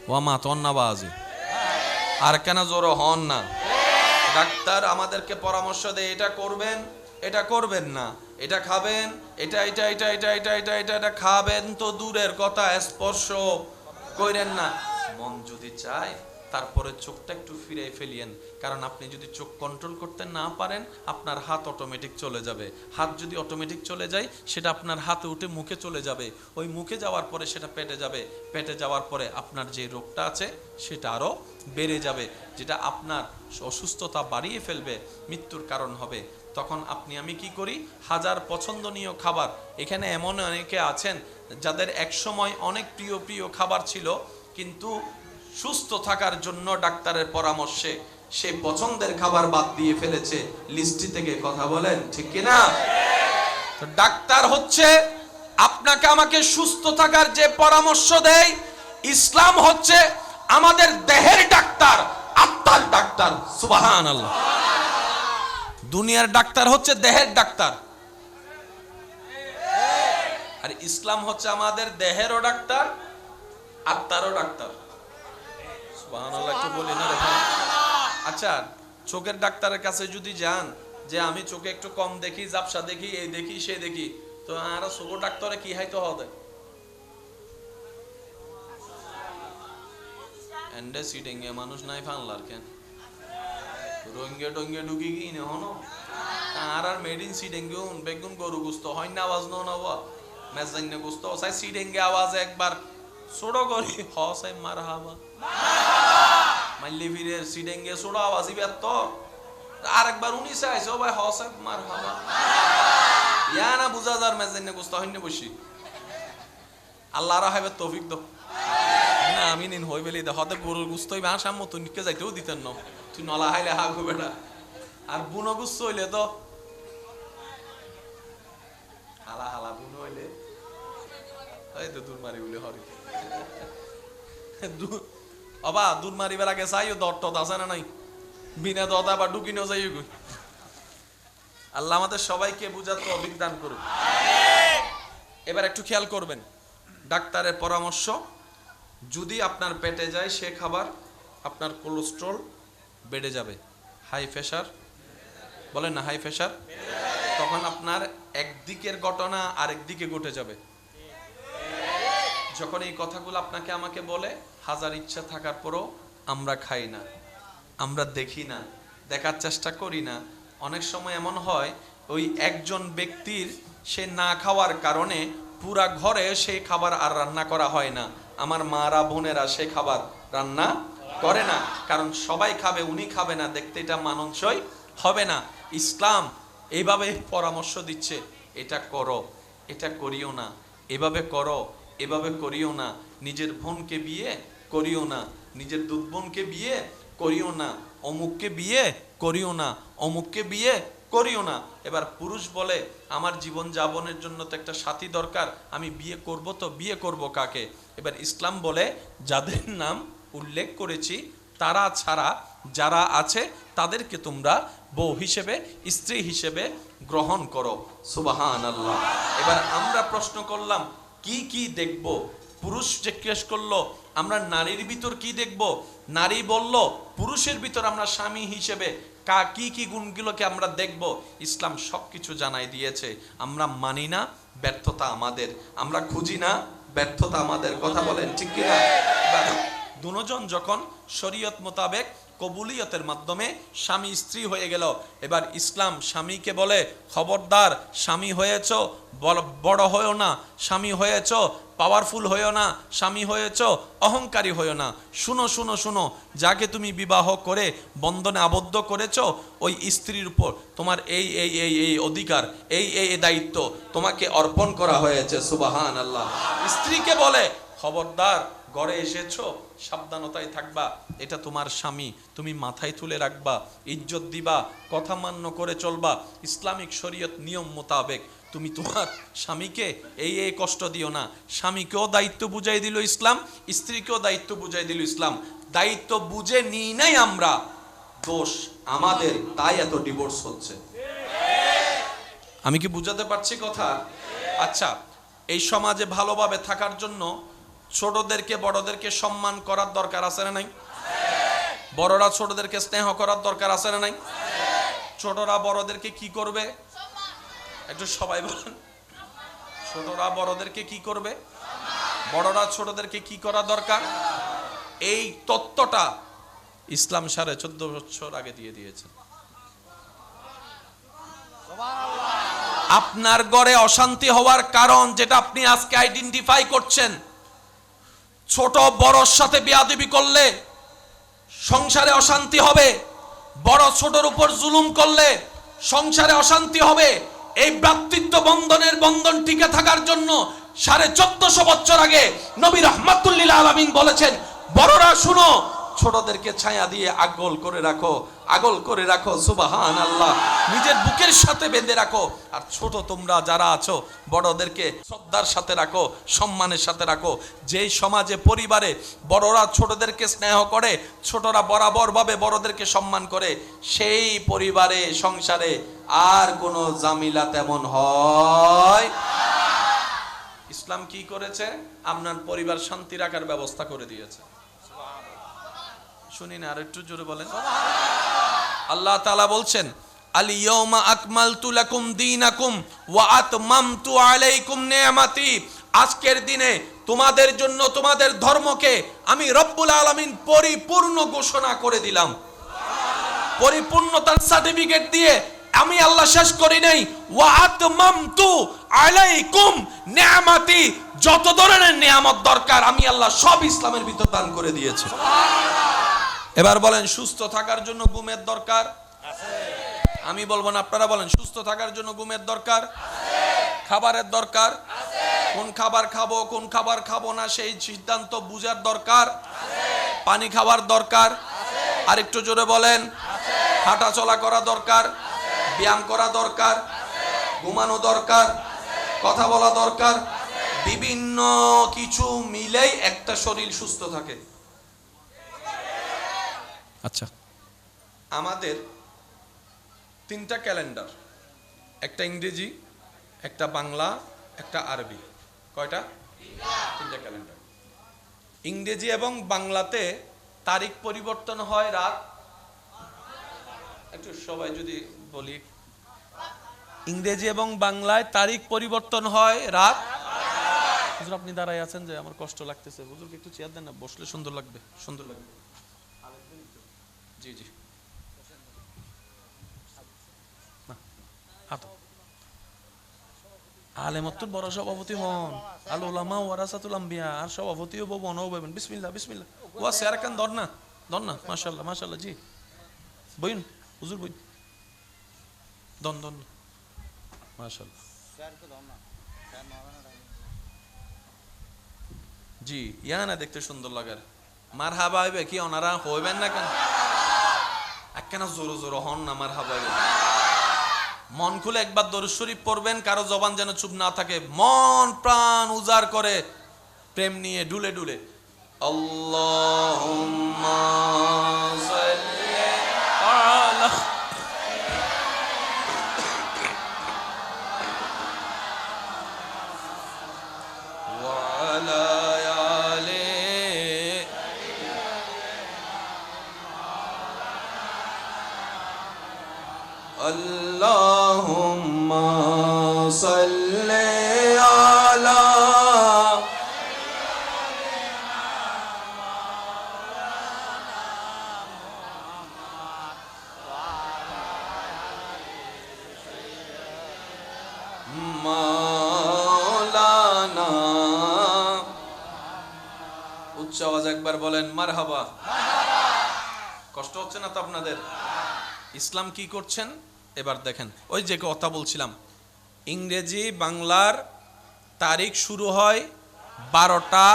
ওয়ামা তন্নাবাজি আর কেন জোরে হন না। ডাক্তার আমাদেরকে পরামর্শ দেয়, এটা করবেন, এটা করবেন না, এটা খাবেন, এটা এটা এটা এটা এটা এটা এটা এটা খাবেন তো দূরের কথা, স্পর্শ করেন না। মন যদি চায় তারপরে চোখটা একটু ফিরে ফেলিয়েন, কারণ আপনি যদি চোখ কন্ট্রোল করতে না পারেন, আপনার হাত অটোমেটিক চলে যাবে। হাত যদি অটোমেটিক চলে যায়, সেটা আপনার হাতে উঠে মুখে চলে যাবে, ওই মুখে যাওয়ার পরে সেটা পেটে যাবে, পেটে যাওয়ার পরে আপনার যে রোগটা আছে সেটা আরও বেড়ে যাবে, যেটা আপনার অসুস্থতা বাড়িয়ে ফেলবে, মৃত্যুর কারণ হবে। তখন আপনি আমি কি করি? হাজার পছন্দনীয় খাবার, এখানে এমন অনেকে আছেন যাদের একসময় অনেক প্রিয় প্রিয় খাবার ছিল, কিন্তু সুস্থ থাকার জন্য ডাক্তারের পরামর্শে সেই পছন্দের খাবার বাদ দিয়ে ফেলেছে লিস্টি থেকে। কথা বলেন ঠিক কিনা? তো ডাক্তার হচ্ছে আপনাকে আমাকে সুস্থ থাকার যে পরামর্শ দেয়, ইসলাম হচ্ছে আমাদের দেহের ডাক্তার, আত্মার ডাক্তার। সুবহানাল্লাহ। দুনিয়ার ডাক্তার হচ্ছে দেহের ডাক্তার, আর ইসলাম হচ্ছে আমাদের দেহেরও ডাক্তার, আত্মারও ডাক্তার। সুবহানাল্লাহ একটু বলি না রে? আচ্ছা, চোখের ডাক্তারের কাছে যদি যান যে আমি চোখে একটু কম দেখি, ঝাপসা দেখি, এই দেখি সে দেখি, তো আর চোখ ডাক্তারে কি হাইতে হবে? এন্ডে সিটেঙ্গে মানুষ নাই ফানলার কেন রঙ্গে টঙ্গে ঢুকি কি নে হনো আর মেডিন সিটেঙ্গে বেগুন গরু গুস্ত হয় না আওয়াজ নো না মেজাইনে গুস্ত সাই সিটেঙ্গে আওয়াজ একবার ছোড়ো করি হসাই মার হাবা মাইলে ফিরে সিটেঙ্গে ছোড়ো আওয়াজই বেত আরেকবার উনি চাইছে ভাই হসাই মার হাবা ইয়া না বুঝা যার মেজাইনে গুস্ত হয় না বসি আল্লাহ রাহাবে তৌফিক দাও না আমি নিন হই বেলি দে হতে গরুর গুস্ত হইবে আসাম মতো নিকে যাইতেও দিতেন না তুই নলা হাইলে হাগো বেটা আর বুনো গুস্ত হইলে তো হালা হালা বুনো হইলে এই তো দূর মারি বলে হরি অবা দূর মারিবার আগে চাইও দট আছে না নাই বিনা দত আবার ঢুকিনো যাই গই আল্লাহ আমাদের সবাইকে বুঝার তৌফিক দান করুন। এবার একটু খেয়াল করবেন, ডাক্তারের পরামর্শ যদি আপনার পেটে যায় সে খাবার, আপনার কোলেস্ট্রল বেড়ে যাবে, হাই প্রেশার বলেন না, হাই প্রেশার, তখন আপনার একদিকের ঘটনা আরেক দিকে ঘটে যাবে। যখন এই কথাগুলো আপনাকে আমাকে বলে, হাজার ইচ্ছা থাকার পরও আমরা খাই না, আমরা দেখি না, দেখার চেষ্টা করি না। অনেক সময় এমন হয় ওই একজন ব্যক্তির সে না খাওয়ার কারণে পুরা ঘরে সেই খাবার আর রান্না করা হয় না। আমার মারা বোনেরা সে খাবার রান্না করে না, কারণ সবাই খাবে, উনি খাবে না, দেখতে এটা মানানসই হবে না। ইসলাম এইভাবে পরামর্শ দিচ্ছে, এটা করো, এটা করিও না, এভাবে করো, এভাবে করিও না, নিজের বোনকে বিয়ে করিও না, নিজের দুধ বোনকে বিয়ে করিও না, অমুককে বিয়ে করিও না, অমুককে বিয়ে করিও না। এবার পুরুষ বলে আমার জীবন যাপনের জন্য তো একটা সাথী দরকার, আমি বিয়ে করব, তো বিয়ে করব কাকে? এবার ইসলাম বলে যাদের নাম উল্লেখ করেছি তারা ছাড়া যারা আছে তাদেরকে তোমরা বউ হিসেবে, স্ত্রী হিসেবে গ্রহণ করো। সুবহানাল্লাহ। এবার আমরা প্রশ্ন করলাম কি কি দেখব? পুরুষ জিজ্ঞেস করলো আমরা নারীর ভিতর কি দেখব? নারী বলল পুরুষের ভিতর আমরা স্বামী হিসেবে কি কি গুণগুলোকে আমরা দেখব। ইসলাম সবকিছু জানাই দিয়েছে। আমরা মানি না, ব্যর্থতা আমাদের। আমরা খুঁজি না, ব্যর্থতা আমাদের। কথা বলেন ঠিক কিনা? দুজন যখন শরীয়ত মোতাবেক কবুলিয়তের মাধ্যমে স্বামী স্ত্রী হয়ে গেল, এবার ইসলাম স্বামীকে বলে খবরদার, স্বামী হয়েছ বড় হয়েও না, স্বামী হয়েছ পাওয়ারফুল হয়েও না, স্বামী হয়েছ অহংকারী হয়েও না। শুনো শুনো শুনো, যাকে তুমি বিবাহ করে বন্ধনে আবদ্ধ করেছ ওই স্ত্রীর উপর তোমার এই এই এই এই অধিকার, এই এই দায়িত্ব তোমাকে অর্পণ করা হয়েছে। সুবহানাল্লাহ। স্ত্রীকে বলে খবরদার, ঘরে এসেছো সাবধানতায় থাকবা, এটা তোমার স্বামী, তুমি মাথায় তুলে রাখবা, ইজ্জত দিবা, কথা মান্য করে চলবা, ইসলামিক শরীয়ত নিয়ম মোতাবেক তুমি তোমার স্বামীকে এই এই কষ্ট দিও না। স্বামীকেও দায়িত্ব বুঝাই দিল ইসলাম, স্ত্রীকেও দায়িত্ব বুঝাই দিল ইসলাম। দায়িত্ব বুঝে নিই নাই আমরা, দোষ আমাদের, তাই এত ডিভোর্স হচ্ছে। আমি কি বুঝাতে পারছি কথা? আচ্ছা, এই সমাজে ভালোভাবে থাকার জন্য ছোটদেরকে বড়দেরকে সম্মান করার দরকার আছে না নাই? বড়রা ছোটদেরকে স্নেহ করার দরকার আছে না নাই? ছোটরা বড়দেরকে কি করবে? একটু সবাই বলেন, ছোটরা বড়দেরকে কি করবে? বড়রা ছোটদেরকে কি করা দরকার? এই তত্ত্বটা ইসলাম 14.5 বছর আগে দিয়ে দিয়েছে। আপনার ঘরে অশান্তি হওয়ার কারণ যেটা আপনি আজকে আইডেন্টিফাই করছেন, ছোট বড়র সাথে বেয়াদবি করলে সংসারে অশান্তি হবে, বড় ছোটর উপর জুলুম করলে সংসারে অশান্তি হবে। এই ভ্রাতৃত্ব বন্ধনের বন্ধন টিকে থাকার জন্য 1450 বছর আগে নবী রাহমাতুল লিল আলামিন বলেছেন, বড়রা শুনো, ছোটদেরকে ছায়া দিয়ে আগল করে রাখো, আগল করে রাখো। সুবহানাল্লাহ। নিজের বুকের সাথে বেঁধে রাখো। আর ছোট তোমরা যারা আছো বড়দেরকে শ্রদ্ধার সাথে রাখো, সম্মানের সাথে রাখো। যেই সমাজে পরিবারে বড়রা ছোটদেরকে স্নেহ করে, ছোটরা বরাবর ভাবে বড়দেরকে সম্মান করে, সেই পরিবারে সংসারে আর কোনো ঝামেলা তেমন হয়। ইসলাম কি করেছে? আপনার পরিবার শান্তি রাখার ব্যবস্থা করে দিয়েছে। শুনি না, আর একটু জোরে বলেন। আল্লাহ তাআলা বলছেন, আল ইয়াউমা আকমালতু লাকুম দীনাকুম ওয়া আতমামতু আলাইকুম নি'মাতি। আজকের দিনে তোমাদের জন্য তোমাদের ধর্মকে আমি রব্বুল আলামিন পরিপূর্ণ ঘোষণা করে দিলাম। পরিপূর্ণতার সার্টিফিকেট দিয়ে আমি আল্লাহ শেষ করি নাই। ওয়া আতমামতু আলাইকুম নি'মাতি, যত ধরনের নিয়ামত দরকার আমি আল্লাহ সব ইসলামের ভিতর দান করে দিয়েছি। এবার বলেন, সুস্থ থাকার জন্য ঘুমের দরকার আছে? আমি বলবো না, আপনারা বলেন। সুস্থ থাকার জন্য ঘুমের দরকার আছে, খাবারের দরকার আছে, কোন খাবার খাবো কোন খাবার খাবো না সেই সিদ্ধান্ত বুঝার দরকার আছে, পানি খাওয়ার দরকার আছে, আর একটু জোরে বলেন। হাঁটা চলা করা দরকার, ব্যায়াম করা দরকার, ঘুমানো দরকার, কথা বলা দরকার, বিভিন্ন কিছু মিলেই একটা শরীর সুস্থ থাকে। আচ্ছা, আমাদের 3টা ক্যালেন্ডার, একটা ইংরেজি, একটা বাংলা, একটা আরবি। কয়টা? 3টা ক্যালেন্ডার। ইংরেজি এবং বাংলাতে তারিখ পরিবর্তন হয় রাত, একটু সবাই যদি বলি, ইংরেজি এবং বাংলায় তারিখ পরিবর্তন হয় রাত। হুজুর আপনি দাঁড়ায় আছেন যে আমার কষ্ট লাগতেছে, হুজুরকে একটু চেয়ার দেন না, বসলে সুন্দর লাগবে, সুন্দর লাগবে। জি জি, আলেমত্তুর বড় সভাপতি হন, আল উলামা ওয়ারাসাতুল আম্বিয়া, আর সভাপতিও বউ বনও বলবেন। বিসমিল্লাহ বিসমিল্লাহ। ওয়া সেরাকান ধর না, মাশাআল্লাহ মাশাআল্লাহ। জি বইন হুজুর, বইন দন মাশাআল্লাহ। জি, ইয়া না দেখতে সুন্দর লাগার। মারহাবা হইবে কি, ওনারা হইবেন না কেন? কেন জোরো জোরো হন না মারহাবা। মন খুলে একবার দরুদ শরীফ পড়বেন, কারো জবান যেন চুপ না থাকে, মন প্রাণ উজাড় করে প্রেম নিয়ে ডুলে ডুলে আল্লাহুম্মা সাল্লি আলা ওয়া আলা আলি আল্লাহুম্মা সাল্লি আলা মাওলানা। উচ্চ আওয়াজ একবার বলেন মারহাবা। কষ্ট হচ্ছে না তো আপনাদের? ইসলাম কি করছেন এবার দেখেন। ওই যে কথা বলছিলাম, ইংরেজি বাংলার তারিখ শুরু হয় 12টা,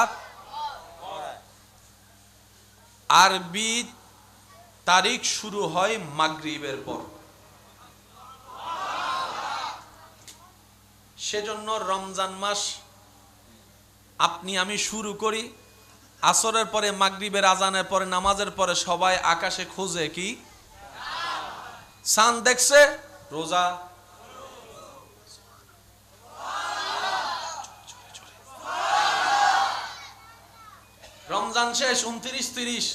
আরবি তারিখ শুরু হয় মাগরিবের পর। সেজন্য রমজান মাস আপনি আমি শুরু করি আসরের পরে, মাগরিবের আজানের পরে, নামাজের পরে সবাই আকাশে খুঁজে কি চাঁদ দেখছে, রোজা। রমজান শেষ 29-30,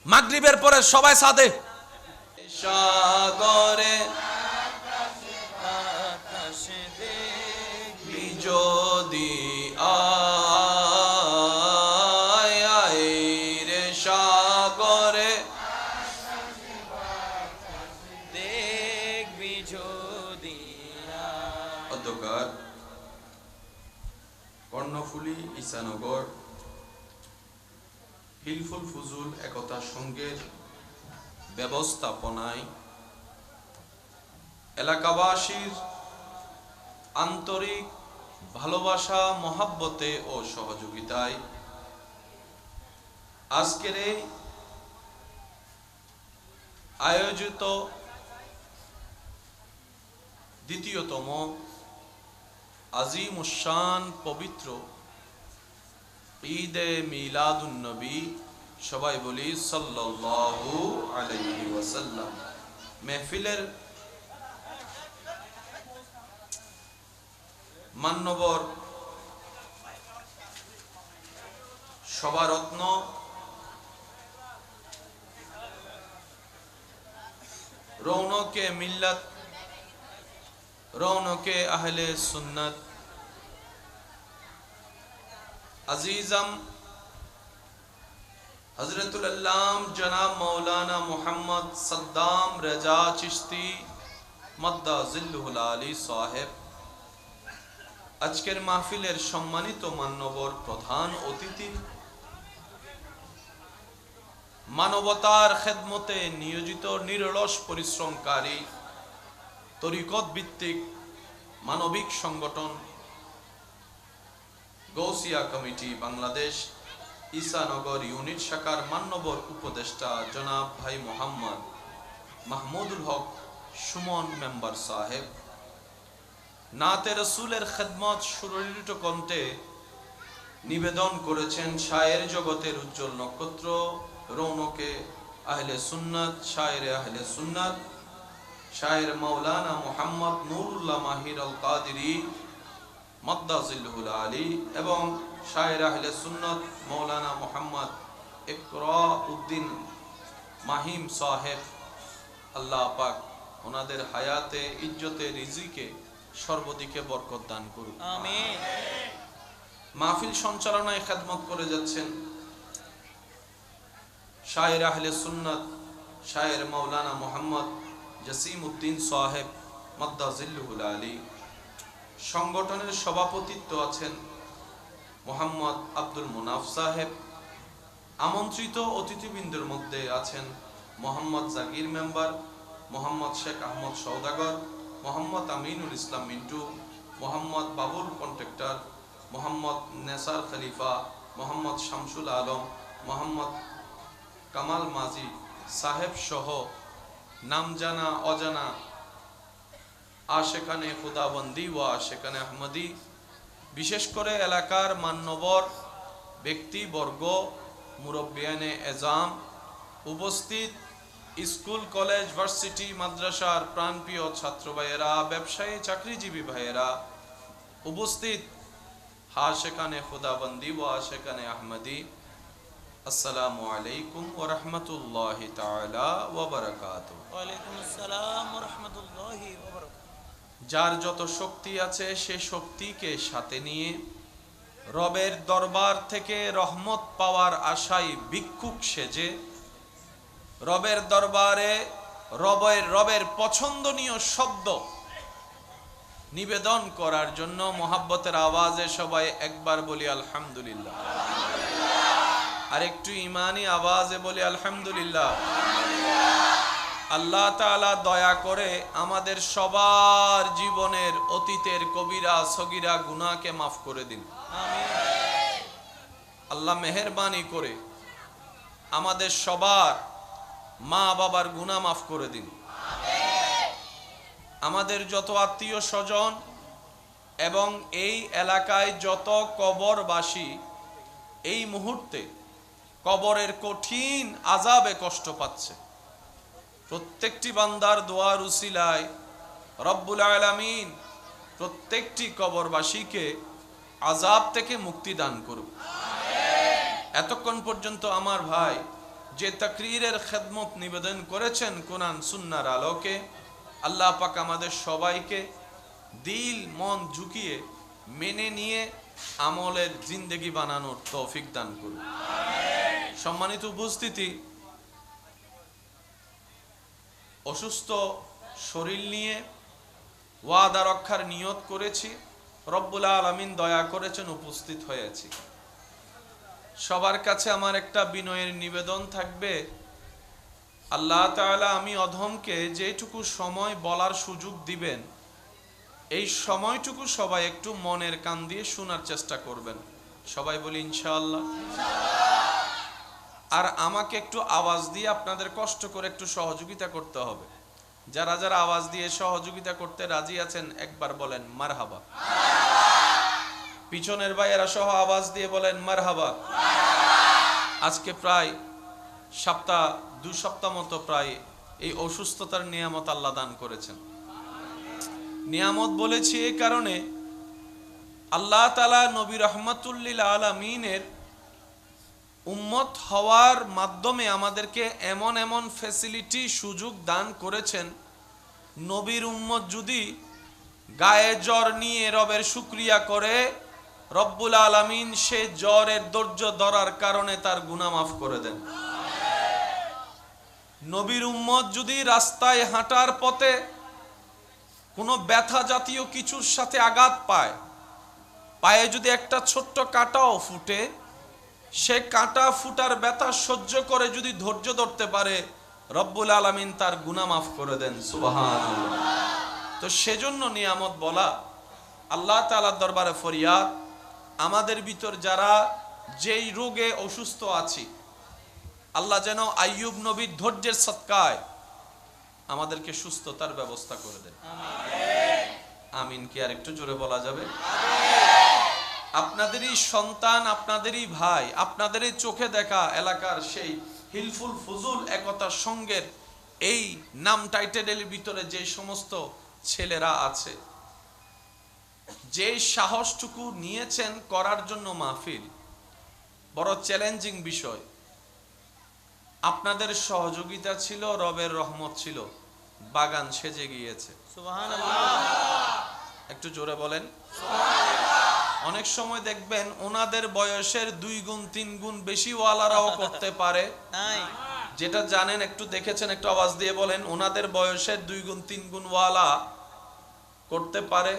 মাগরিবের পরে সবাই সাদে সাগরে যদি আয় রে সাগরে দেখবি যদি। অধ্যকার কর্ণফুলী, ঈশানগর, হিলফুল ফুজুল একতা সংঘের ব্যবস্থাপনায় এলাকাবাসীর আন্তরিক ভালোবাসা, মহাব্বতে ও সহযোগিতায় আজকের এই আয়োজিত দ্বিতীয়তম আজিমুশান পবিত্র ঈদে মিলাদুন নবী, সবাই বলি সাল্লাল্লাহু আলাইহি ওয়াসাল্লাম, মেহফিলের মান্যবর সভারত্ন রৌনকে মিল্লাত, রৌনকে আহলে সুন্নাত, আজিজম হযরতুল আল্লাম জনাব মৌলানা মুহাম্মদ সাদ্দাম রেজা চিশতি মদ্দা জিল্লুহুল আলী সাহেব, আজকের মাহফিলের সম্মানিত মান্যবর প্রধান অতিথি, মানবতার খেদমতে নিয়োজিত নিরলস পরিশ্রমকারী তরিকত ভিত্তিক মানবিক সংগঠন গৌসিয়া কমিটি বাংলাদেশ ঈশানগর ইউনিট শাখার মান্যবর উপদেষ্টা জনাব ভাই মোহাম্মদ মাহমুদুল হক সুমন মেম্বার সাহেব, নাতে রসুলের খেদমত সুরলিত কণ্ঠে নিবেদন করেছেন শায়ের জগতের উজ্জ্বল নক্ষত্র, রৌনকে আহলে সুন্নাত, শায়ের আহলে সুন্নাত, শায়ের মাওলানা মুহাম্মদ নুরুল্লাহ মাহির আল কাদিরি মদ্দা জিল্লুহুল আলী এবং শায়ের আহলে সুন্নাত মাওলানা মুহাম্মদ ইকরা উদ্দিন মাহিম সাহেব। আল্লাহ পাক ওনাদের হায়াতে, ইজ্জতে, রিজিকে সর্বদিকে বরকত দান করুন, আমিন। মাহফিল সঞ্চালনায় খেদমত করে যাচ্ছেন শায়ের আহলে সুন্নাত শায়ের মাওলানা মুহাম্মদ জসিম উদ্দিন সাহেব মদ্দা জিল্লুহুল আলী। সংগঠনের সভাপতিত্ব আছেন মোহাম্মদ আব্দুল মুনাফ সাহেব। আমন্ত্রিত অতিথিবৃন্দের মধ্যে আছেন মোহাম্মদ জাকির মেম্বার, মোহাম্মদ শেখ আহমদ সওদাগর, মোহাম্মদ আমিনুল ইসলাম মিন্টু, মোহাম্মদ বাবুল কন্ট্রাক্টর, মোহাম্মদ নেসার খলিফা, মোহাম্মদ শামসুল আলম, মোহাম্মদ কামাল মাজি সাহেব সহ নাম জানা অজানা আশেকানে খুদাবন্দি ও আশেকানে আহমদি, বিশেষ করে এলাকার মান্যবর ব্যক্তিবর্গ, মুরব্বিয়ানে এজাম, উপস্থিত স্কুল কলেজ ভার্সিটি মাদ্রাসার প্রাণপ্রিয় ছাত্র ভাইয়েরা, ব্যবসায়ী চাকরিজীবী ভাইয়েরা, উপস্থিত আশেকানে খুদাবন্দি ও আশেকানে আহমদি, আসসালামু আলাইকুম ওয়া রাহমাতুল্লাহি তাআলা ওয়া বারাকাতুহু। ওয়া আলাইকুম আসসালাম ওয়া রাহমাতুল্লাহি ওয়া বারাকাতুহু। যার যত শক্তি আছে সে শক্তিকে সাথে নিয়ে রবের দরবার থেকে রহমত পাওয়ার আশায় ভিক্ষুক সেজে রবের দরবারে রবের পছন্দনীয় শব্দ নিবেদন করার জন্য মোহাব্বতের আওয়াজে সবাই একবার বলি আলহামদুলিল্লাহ, আর একটু ইমানি আওয়াজে বলি আলহামদুলিল্লাহ। আল্লাহ তাআলা দয়া করে আমাদের সবার জীবনের অতীতের কবিরা সগীরা গুনাহকে মাফ করে দিন। আল্লাহ মেহেরবানি করে আমাদের সবার মা বাবার গুনাহ মাফ করে দিন। আমাদের যত আত্মীয় স্বজন এবং এই এলাকায় যত কবরবাসী এই মুহূর্তে কবরের কঠিন আযাবে কষ্ট পাচ্ছে, প্রত্যেকটি বান্দার দোয়ার উসিলায় রব্বুল আলামিন প্রত্যেকটি কবরবাসীকে আযাব থেকে মুক্তি দান করুক। এতক্ষণ পর্যন্ত আমার ভাই যে তাকরীরের খেদমত নিবেদন করেছেন কোরআন সুন্নাহর আলোকে, আল্লাহ পাক আমাদের সবাইকে দিল মন ঝুঁকিয়ে মেনে নিয়ে আমলের জিন্দেগি বানানোর তৌফিক দান করুন। সম্মানিত উপস্থিতি, অসুস্থ শরীর নিয়ে ওয়াদা রক্ষার নিয়ত করেছি, রব্বুল আলামিন দয়া করেছেন উপস্থিত হয়েছি। সবার কাছে আমার একটা বিনয়ের নিবেদন থাকবে, আল্লাহ তাআলা আমি অধমকে যেটুকু সময় বলার সুযোগ দিবেন এই সময়টুকু সবাই একটু মনের কান দিয়ে শোনার চেষ্টা করবেন। সবাই বলি ইনশাআল্লাহ। আর আমাকে একটু আওয়াজ দিয়ে আপনাদের কষ্ট করে একটু সহযোগিতা করতে হবে। যারা যারা আওয়াজ দিয়ে সহযোগিতা করতে রাজি আছেন একবার বলেন মারহাবা। পিছনের ভাইয়েরা সহ আওয়াজ দিয়ে বলেন মারহাবা। আজকে প্রায় দুই সপ্তাহ মতো প্রায় এই অসুস্থতার নিয়ামত আল্লাহ দান করেছেন। নিয়ামত বলেছি এই কারণে, আল্লাহ তাআলা নবী রাহমাতুল লিল আলামিনের উম্মত হওয়ার মাধ্যমে আমাদেরকে এমন এমন ফ্যাসিলিটি সুযোগ দান করেছেন, নবীর উম্মত যদি গায়ে জ্বর নিয়ে রবের শুকরিয়া করে রব্বুল আলামিন সে জ্বরের ধৈর্য ধরার কারণে তার গুনাহ মাফ করে দেন। নবীর উম্মত যদি রাস্তায় হাঁটার পথে কোনো ব্যথা জাতীয় কিছুর সাথে আঘাত পায়, পায়ে যদি একটা ছোট্ট কাঁটাও ফুটে, সে কাঁটা ফুটার ব্যথা সহ্য করে যদি ধৈর্য ধরতে পারে রব্বুল আলামিন তার গুনাহ মাফ করে দেন। সুবহানাল্লাহ। তো সেজন্য নিয়ামত বলা, আল্লাহ তাআলার দরবারে ফরিয়াদ, আমাদের ভিতর যারা যেই রোগে অসুস্থ আছি আল্লাহ যেন আইয়ুব নবীর ধৈর্যের সদকায় আমাদেরকে সুস্থতার ব্যবস্থা করে দেন। আমিন। কি আর একটু জোরে বলা যাবে? আপনাদেরই সন্তান, আপনাদেরই ভাই, আপনাদেরই চোখে দেখা এলাকার সেই হিলফুল ফুজুল একতা সংঘের এই নাম টাইটেলের ভিতরে যে সমস্ত ছেলেরা আছে, যে সাহসটুকু নিয়েছেন করার জন্য মাহফিল, বড় চ্যালেঞ্জিং বিষয়। আপনাদের সহযোগিতা ছিল, রবের রহমত ছিল, বাগান সেজে গিয়েছে। সুবহানাল্লাহ। একটু জোরে বলেন। অনেক সময় দেখবেন ওনাদের বয়সের 2 গুণ 3 গুণ বেশি ওয়ালারাও করতে পারে। যেটা জানেন একটু দেখেছেন, একটু আওয়াজ দিয়ে বলেন। ওনাদের বয়সের 2 গুণ 3 গুণ ওয়ালা করতে পারে,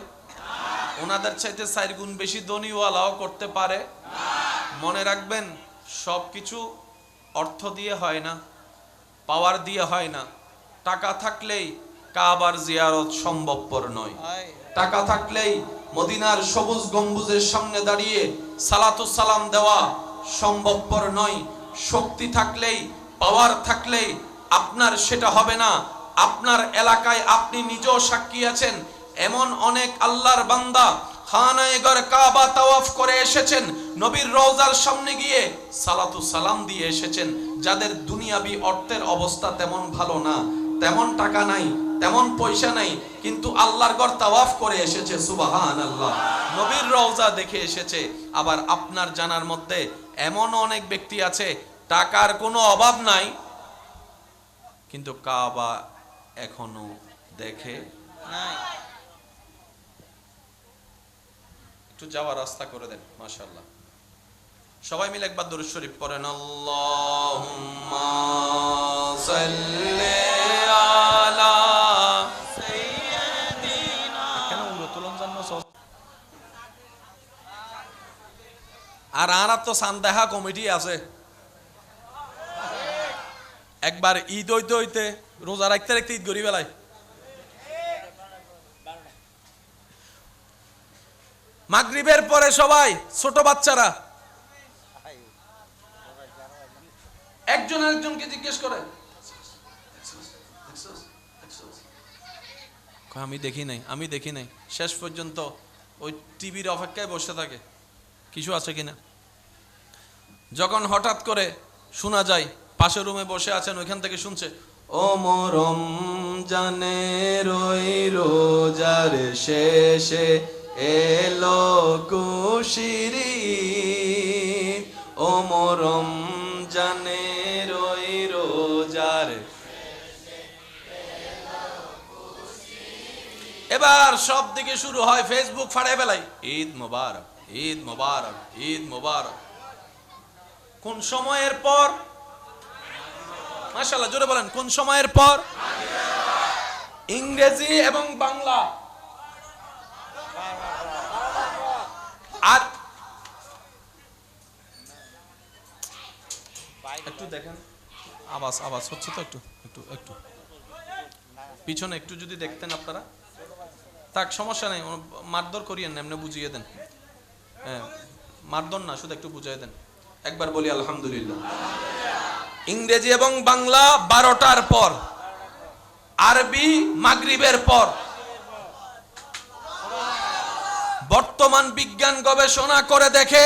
ওনাদের চাইতে 4 গুণ বেশি ধনীওয়ালাও করতে পারে। মনে রাখবেন, সবকিছু অর্থ দিয়ে হয় না, পাওয়ার দিয়ে হয় না। টাকা থাকলেই কাবার জিয়ারত সম্ভবপর নয়। টাকা থাকলেই মদিনার সবুজ গম্বুজের সামনে দাঁড়িয়ে সালাতু সালাম দেওয়া সম্ভবপর নয়। শক্তি থাকলেই, পাওয়ার থাকলেই আপনার সেটা হবে না। আপনার এলাকায় আপনি নিজেও সাক্ষী আছেন, এমন অনেক আল্লাহর বান্দা খানায়ে ঘর কাবা তাওয়াফ করে এসেছেন, নবীর রওজার সামনে গিয়ে সালাতু সালাম দিয়ে এসেছেন, যাদের দুনিয়াবি অর্থের অবস্থা তেমন ভালো না, তেমন টাকা নাই, তেমন পয়সা নাই, কিন্তু আল্লাহর ঘর তাওয়াফ করে এসেছে। সুবহানাল্লাহ, নবীর রওজা দেখে এসেছে। আবার আপনার জানার মধ্যে এমন অনেক ব্যক্তি আছে, টাকার কোনো অভাব নাই, কিন্তু কাবা এখনো দেখে নাই। একটু যাওয়ার রাস্তা করে দেন। মাশাআল্লাহ, সবাই মিলে একবার দরুদ শরীফ পড়েন। আল্লাহুম্মা সাল্লি আলা সাইয়্যিদিনা। কেন উড়ো তুলন জন্য আর তো সান্দেহা কমিটি আছে, একবার ঈদ হইতে হইতে রোজা রাখতে রাখতে ঈদ গড়ি বেলায় মাগরিবের পরে সবাই ছোট বাচ্চারা একজন আরেকজনকে জিজ্ঞেস করে, আমি দেখি নাই, আমি দেখি নাই, শেষ পর্যন্ত ওই টিভির অপেক্ষায় বসে থাকে কিছু আছে কিনা। যখন হঠাৎ করে শোনা যায় পাশের রুমে বসে আছেন, ওইখান থেকে শুনছে, ও মরম জানের ওই রোজার শেষে এলো কুশিরি, ও মরম জানের ওই রোজার। এবার সব দিকে শুরু হয়, ফেসবুক ফাড়ে বেলাই, ঈদ মোবারক, ঈদ মোবারক, ঈদ মোবারক। কোন সময়ের পর? মাশাআল্লাহ, জোরে বলেন, কোন সময়ের পর? ইংরেজি এবং বাংলা। আর একটু দেখেন, আওয়াজ আওয়াজ হচ্ছে তো, একটু একটু একটু পিছনে একটু যদি দেখতেন আপনারা। থাক, সমস্যা নেই, মারধর করিয়েন না, এমনি বুঝিয়ে দেন। হ্যাঁ, মারধর না, শুধু একটু বুঝিয়ে দেন। একবার বলি আলহামদুলিল্লাহ। ইংরেজি এবং বাংলা 12টার পর, আরবি মাগরিবের পর। বর্তমান বিজ্ঞান গবেষণা করে দেখে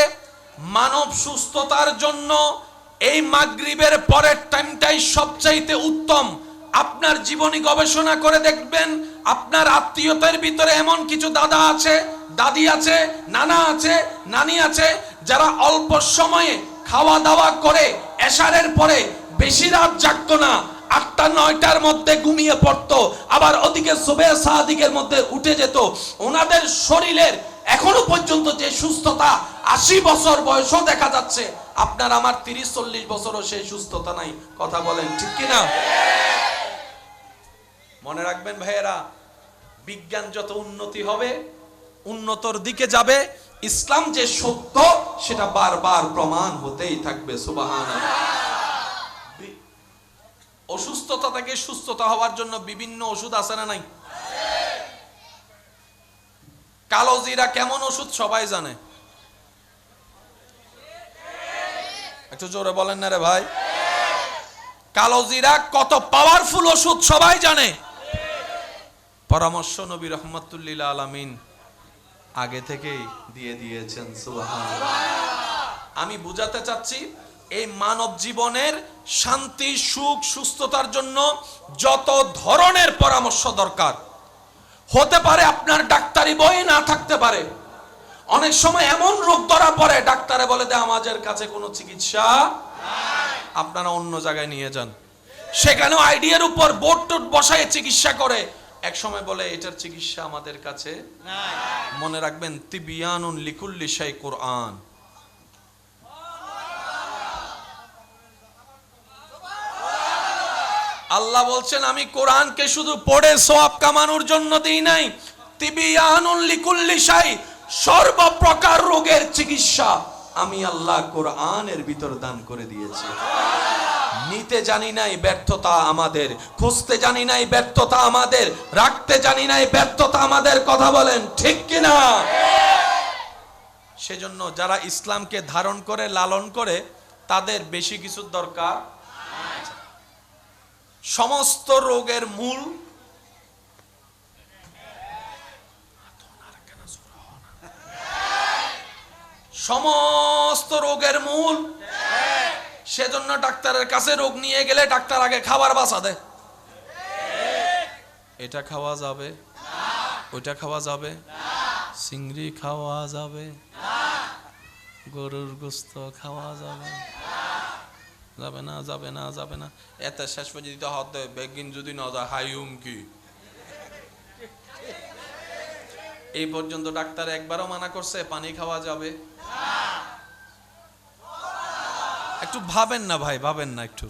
মানব সুস্থতার জন্য এই মাগরিবের পরের টাইমটাই সবচাইতে উত্তম। আপনার জীবনী গবেষণা করে দেখবেন, আপনার আত্মীয়তার ভিতরে এমন কিছু দাদা আছে, দাদি আছে, নানা আছে, নানি আছে, যারা অল্প সময়ে খাওয়া দাওয়া করে এশারের পরে বেশি রাত জাগতো না, 8টা-9টার মধ্যে ঘুমিয়ে পড়তো, আবার ওদিকে সুবহে সাদিকের মধ্যে উঠে যেত। ওনাদের শরীরের এখনো পর্যন্ত যে সুস্থতা, 80 বছর বয়সও দেখা যাচ্ছে। আপনার আমার 30-40 বছরও সেই সুস্থতা নাই। কথা বলেন ঠিক কিনা? মনে রাখবেন ভাইয়েরা, বিজ্ঞান যত উন্নতি হবে, উন্নতর দিকে যাবে, ইসলাম যে সত্য সেটা বারবার প্রমাণ হতেই থাকবে। সুবহানাল্লাহ। অসুস্থতা থেকে সুস্থতা হওয়ার জন্য বিভিন্ন ওষুধ আছে না নাই? কালো জিরা কেমন ওষুধ সবাই জানে, একটু জোরে বলেন না রে ভাই। কালো জিরা কত পাওয়ারফুল ওষুধ সবাই জানে। পরামর্শ নবী রহমাতুল্লিল আলামিন আগে থেকেই দিয়ে দিয়েছেন। সুবহানাল্লাহ। আমি বুঝাতে চাচ্ছি, এই মানব জীবনের শান্তি, সুখ, সুস্থতার জন্য যত ধরনের পরামর্শ দরকার হতে পারে, আপনার ডাক্তারি বই না থাকতে পারে। অনেক সময় এমন রোগ ধরা পড়ে, ডাক্তারে বলে দেয় আমাদের কাছে কোনো চিকিৎসা নাই, আপনারা অন্য জায়গায় নিয়ে যান। সেখানেও আইডিয়ার উপর বোর্ড টোট বসায় চিকিৎসা করে, এক সময় বলে এটার চিকিৎসা আমাদের কাছে নাই। মনে রাখবেন, তিবিয়ানুন লিকুল্লি শাই কোরআন। আল্লাহ বলছেন, আমি কোরআনকে শুধু পড়ে সওয়াব কামানোর জন্য দেই নাই, তিবিয়ানুন লিকুল্লি শাই, সর্বপ্রকার রোগের চিকিৎসা আমি আল্লাহ কোরআনের ভিতর দান করে দিয়েছি। নিতে জানি নাই ব্যর্থতা আমাদের, খুঁজতে জানি নাই ব্যর্থতা আমাদের, রাখতে জানি নাই ব্যর্থতা আমাদের। কথা বলেন ঠিক কিনা? সেজন্য যারা ইসলামকে ধারণ করে, লালন করে, তাদের বেশি কিছুর দরকার। সমস্ত রোগের মূল সমস্ত রোগের মূল। সেজন্য ডাক্তারের কাছে রোগ নিয়ে গেলে ডাক্তার আগে খাবার বাঁচা দেয়। এটা খাওয়া যাবে, ওইটা খাওয়া যাবে, চিংড়ি খাওয়া যাবে, গরুর গোস্ত খাওয়া যাবে, যাবে না, যাবে না, যাবে না। এত শেষ পর্যন্ত হতে বেগিন যদি না যায় হাইউম কি। এই পর্যন্ত ডাক্তার একবারও মানা করছে পানি খাওয়া যাবে? একটু ভাবেন না ভাই, ভাবেন না একটু।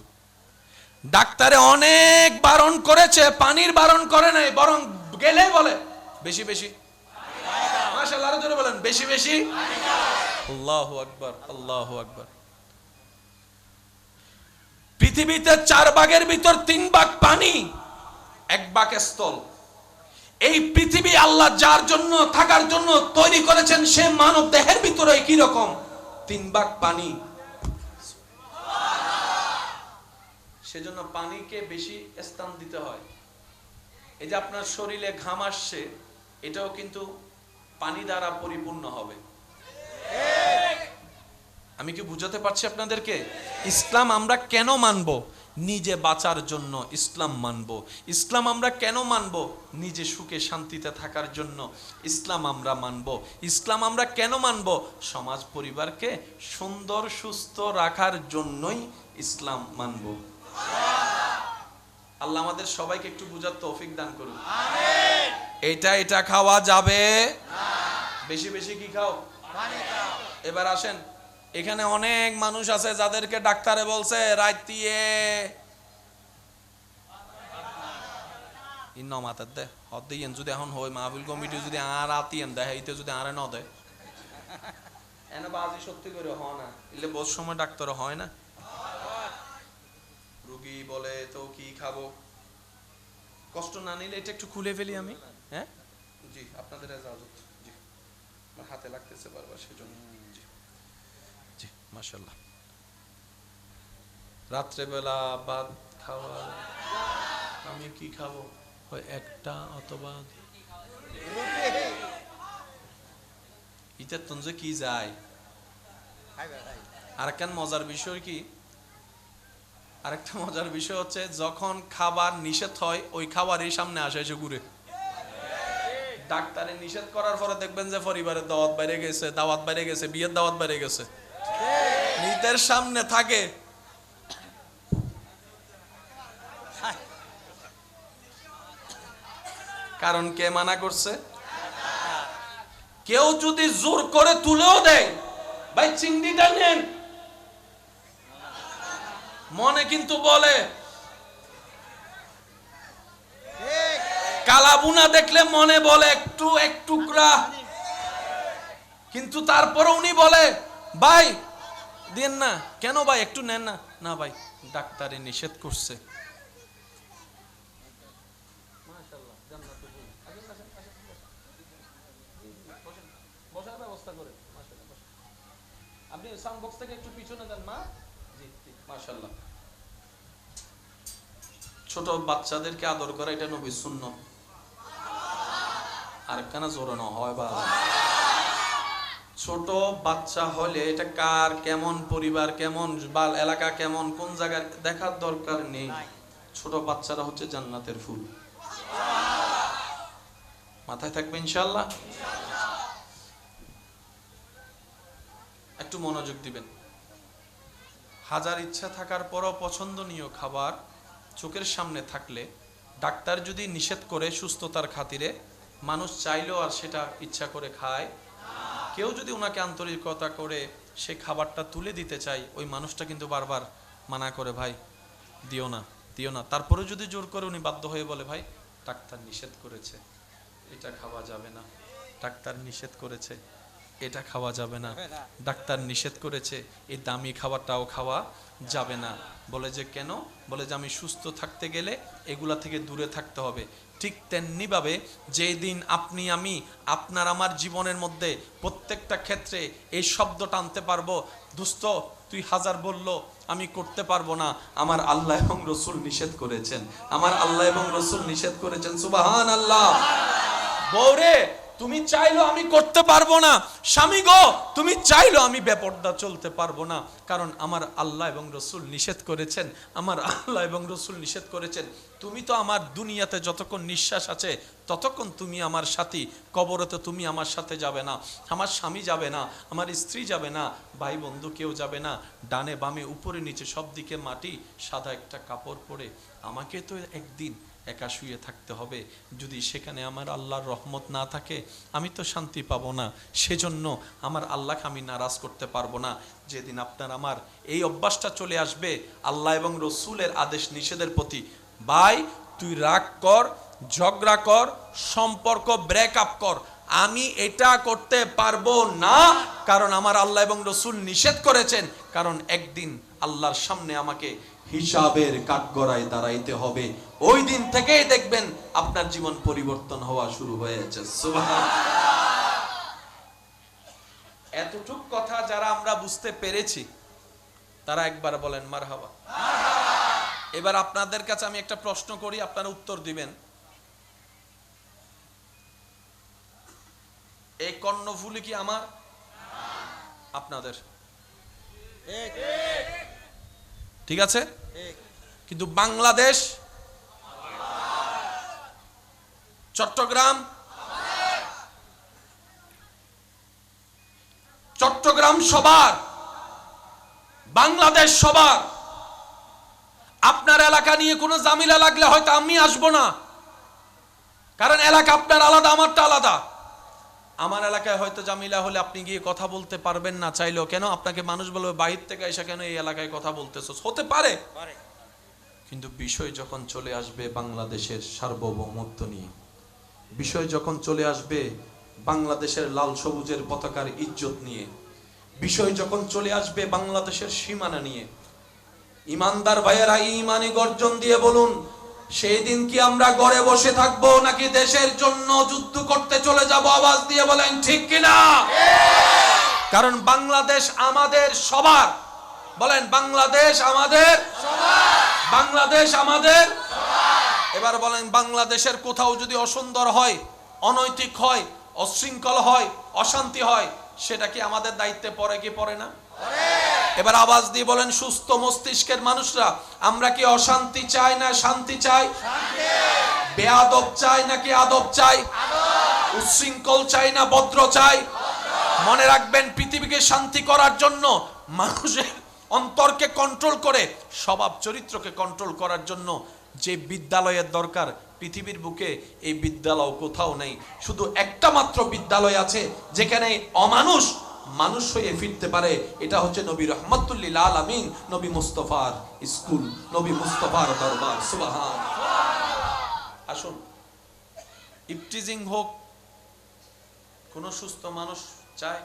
ডাক্তারে অনেক বারণ করেছে, পানির বারণ করে নাই, বরং গেলে বলে বেশি বেশি মাশাআল্লাহ, আরো জোরে বলেন বেশি বেশি। আল্লাহু আকবার, আল্লাহু আকবার। পৃথিবীতে 4 ভাগের ভিতর 3 ভাগ পানি, 1 ভাগ স্থল। এই পৃথিবী আল্লাহ যার জন্য থাকার জন্য তৈরি করেছেন, সে মানব দেহের ভিতরে কি রকম 3 ভাগ পানি। সেজন্য পানিকে বেশি স্থান দিতে হয়। এই যে আপনার শরীরে ঘাম আসছে, এটাও কিন্তু পানি দ্বারা পরিপূর্ণ হবে। আমি কি বুঝাতে পারছি আপনাদেরকে? ইসলাম আমরা কেন মানব? নিজে বাঁচার জন্য ইসলাম মানব। ইসলাম আমরা কেন মানব? নিজে সুখে শান্তিতে থাকার জন্য ইসলাম আমরা মানব। ইসলাম আমরা কেন মানব? সমাজ পরিবারকে সুন্দর সুস্থ রাখার জন্যই ইসলাম মানব। আল্লাহ আমাদের সবাইকে একটু বুঝার তৌফিক দান করুন। আমিন। এটা খাওয়া যাবে না, বেশি বেশি কি খাও? পানি খাও। এবার আসেন, এখানে অনেক মানুষ আছে যাদেরকে ডাক্তারে বলছে রাইতিয়ে ইন্ন মাতার দে হদ্দিয়েন যদি এখন হয় মাহফিল কমিটি যদি আর আতিয়েন দেয় এইতে যদি আরে ন দেয় এনে বাজি সত্যি করে হয় না, এলে বহুত সময় ডাক্তার হয় না। রোগী বলে তো কি খাবো, কষ্ট না নিলে এটা একটু খুলে ফেলি আমি। হ্যাঁ জি, আপনাদের ইজাজত। জি, আমার হাতে লাগতেছে বারবার, সেজন্য। জি জি, মাশাআল্লাহ। রাত্রে বেলা ভাত খাওয়া, আমি কি খাবো? হয় একটা অথবা ইটা তুন যে কি যায়। আরেকটা মজার বিষয় কি, আরেকটা মজার বিষয় হচ্ছে যখন খাবার নিষেধ হয় ওই খাবারই সামনে আসে এসে ঘুরে। ডাক্তারে নিষেধ করার পরে দেখবেন যে পরিবারের দাওয়াত বাইরে গেছে, দাওয়াত বাইরে গেছে, বিয়ের দাওয়াত বাইরে গেছে, নিজের সামনে থাকে। কারণ কে মানা করছে? কেউ যদি জোর করে তুলেও দেয়, ভাই চিংড়িটা নেন, মনে কিন্তু বলে কালাবুনা দেখলে মনে বলে একটু এক টুকরা, কিন্তু তারপরে উনি বলে ভাই দেন না কেন, ভাই একটু নেন না। না ভাই ডাক্তারে নিষেধ করছে। আপনি সাউন্ড বক্স থেকে একটু পিছনে দেন মা। জি মাশাআল্লাহ। ছোট বাচ্চাদেরকে আদর করা এটা নবীর সুন্নাত। আর কানা জোরানো হয় বা ছোট বাচ্চা হলে এটা কার কেমন পরিবার কেমন বাল এলাকা কেমন কোন জায়গায় দেখার দরকার নেই। ছোট বাচ্চারা হচ্ছে জান্নাতের ফুল। মাথায় থাকবে ইনশাআল্লাহ। একটু মনোযোগ দিবেন। হাজার ইচ্ছা থাকার পরও পছন্দনীয় খাবার চোখের সামনে থাকলে ডাক্তার যদি নিষেধ করে সুস্থতার খাতিরে, মানুষ চাইলেও আর সেটা ইচ্ছা করে খায়। কেউ যদি ওনাকে আন্তরিকতা করে সে খাবারটা তুলে দিতে চায়, ওই মানুষটা কিন্তু বারবার মানা করে ভাই দিও না দিও না। তারপরে যদি জোর করে উনি বাধ্য হয়ে বলে ভাই ডাক্তার নিষেধ করেছে এটা খাওয়া যাবে না, ডাক্তার নিষেধ করেছে এটা খাওয়া যাবে না, ডাক্তার নিষেধ করেছে এই দামি খাবারটাও খাওয়া যাবে না। বলে যে কেন? বলে যে আমি সুস্থ থাকতে গেলে এগুলা থেকে দূরে থাকতে হবে। ঠিক তেমনি ভাবে যেই দিন আপনি আমি আপনার আমার জীবনের মধ্যে প্রত্যেকটা ক্ষেত্রে এই শব্দটা আনতে পারবো, দোস্ত তুই হাজার বললো আমি করতে পারবো না, আমার আল্লাহ এবং রসুল নিষেধ করেছেন, আমার আল্লাহ এবং রসুল নিষেধ করেছেন। সুবহানাল্লাহ। বউরে তুমি চাইলো আমি করতে পারবো না, স্বামী গো তুমি চাইলো আমি বেপরদা চলতে পারবো না, কারণ আমার আল্লাহ এবং রসুল নিষেধ করেছেন, আমার আল্লাহ এবং রসুল নিষেধ করেছেন। তুমি তো আমার দুনিয়াতে যতক্ষণ নিঃশ্বাস আছে ততক্ষণ তুমি আমার সাথী, কবরেতে তুমি আমার সাথে যাবে না, আমার স্বামী যাবে না, আমার স্ত্রী যাবে না, ভাই বন্ধু কেউ যাবে না, ডানে বামে উপরে নিচে সব দিকে মাটি, সাদা একটা কাপড় পরে আমাকে তো একদিন একা শুয়ে থাকতে হবে। যদি সেখানে আমার আল্লাহর রহমত না থাকে আমি তো শান্তি পাবো না, সেজন্য আমার আল্লাহকে আমি নারাজ করতে পারবো না। যেদিন আপনার আমার এই অভ্যাসটা চলে আসবে আল্লাহ এবং রসুলের আদেশ নিষেধের প্রতি, ভাই তুই রাগ কর, ঝগড়া কর, সম্পর্ক ব্রেকআপ কর, আমি এটা করতে পারবো না, কারণ আমার আল্লাহ এবং রসুল নিষেধ করেছেন, কারণ একদিন আল্লাহর সামনে আমাকে হিসাবের কাঠগড়ায় দাঁড়াইতে হবে। ওই দিন থেকেই দেখবেন আপনার জীবন পরিবর্তন হওয়া শুরু হয়েছে। সুবহানাল্লাহ। এতটুক কথা যারা আমরা বুঝতে পেরেছি তারা একবার বলেন মারহাবা। এবার আপনাদের কাছে আমি একটা প্রশ্ন করি, আপনারা উত্তর দিবেন। এই কর্ণফুলি কি আমার? আপনাদের? ঠিক আছে, কিন্তু বাংলাদেশ, চট্টগ্রাম, সবার, বাংলাদেশ সবার। আপনার এলাকা নিয়ে কোনো ঝামেলা লাগলে হয়তো আমি আসবো না, কারণ এলাকা আপনার আলাদা, আমারটা আলাদা। আমার এলাকায় হয়তো জামিলা হলে আপনি গিয়ে কথা বলতে পারবেন না চাইলেও, কেন? আপনাকে মানুষ বলবে বাহির থেকে এসে কেন এই এলাকায় কথা বলতেছো, হতে পারে। কিন্তু বিষয় যখন চলে আসবে বাংলাদেশের সার্বভৌমত্ব নিয়ে, বিষয় যখন চলে আসবে বাংলাদেশের লাল সবুজের পতাকার ইজ্জত নিয়ে, বিষয় যখন চলে আসবে বাংলাদেশের সীমানা নিয়ে, ইমানদার ভাইয়েরা ঈমানি গর্জন দিয়ে বলুন, সেই দিন কি আমরা ঘরে বসে থাকবো নাকি দেশের জন্য যুদ্ধ করতে চলে যাব? আওয়াজ দিয়ে বলেন ঠিক কিনা? কারণ বাংলাদেশ আমাদের সবার। বলেন বাংলাদেশ আমাদের সবার, বাংলাদেশ আমাদের সবার। এবার বলেন বাংলাদেশের কোথাও যদি অসুন্দর হয়, অনৈতিক হয়, অশৃঙ্খল হয়, অশান্তি হয়, সেটা কি আমাদের দায়িত্বে পড়ে কি পড়ে না? এবার আওয়াজ দিয়ে বলেন সুস্থ মস্তিষ্কের মানুষরা, আমরা কি অশান্তি চাই না শান্তি চাই? বেয়াদব চাই নাকি আদব চাই? উচ্ছৃঙ্খল চাই না ভদ্র চাই? মনে রাখবেন, পৃথিবীকে শান্তি করার জন্য, মানুষের অন্তরকে কন্ট্রোল করে স্বভাব চরিত্রকে কন্ট্রোল করার জন্য যে বিদ্যালয়ের দরকার, পৃথিবীর বুকে এই বিদ্যালয় কোথাও নেই। শুধু একটা মাত্র বিদ্যালয় আছে যেখানে অমানুষ মানুষ হয়ে ফিরতে পারে, এটা হচ্ছে নবী রহমাতুল লিল আলামিন, নবী মুস্তাফার স্কুল, নবী মুস্তাফার দরবার। সুবহানাল্লাহ। আসুন, ইফটিজিং হোক, কোন সুস্থ মানুষ চায়?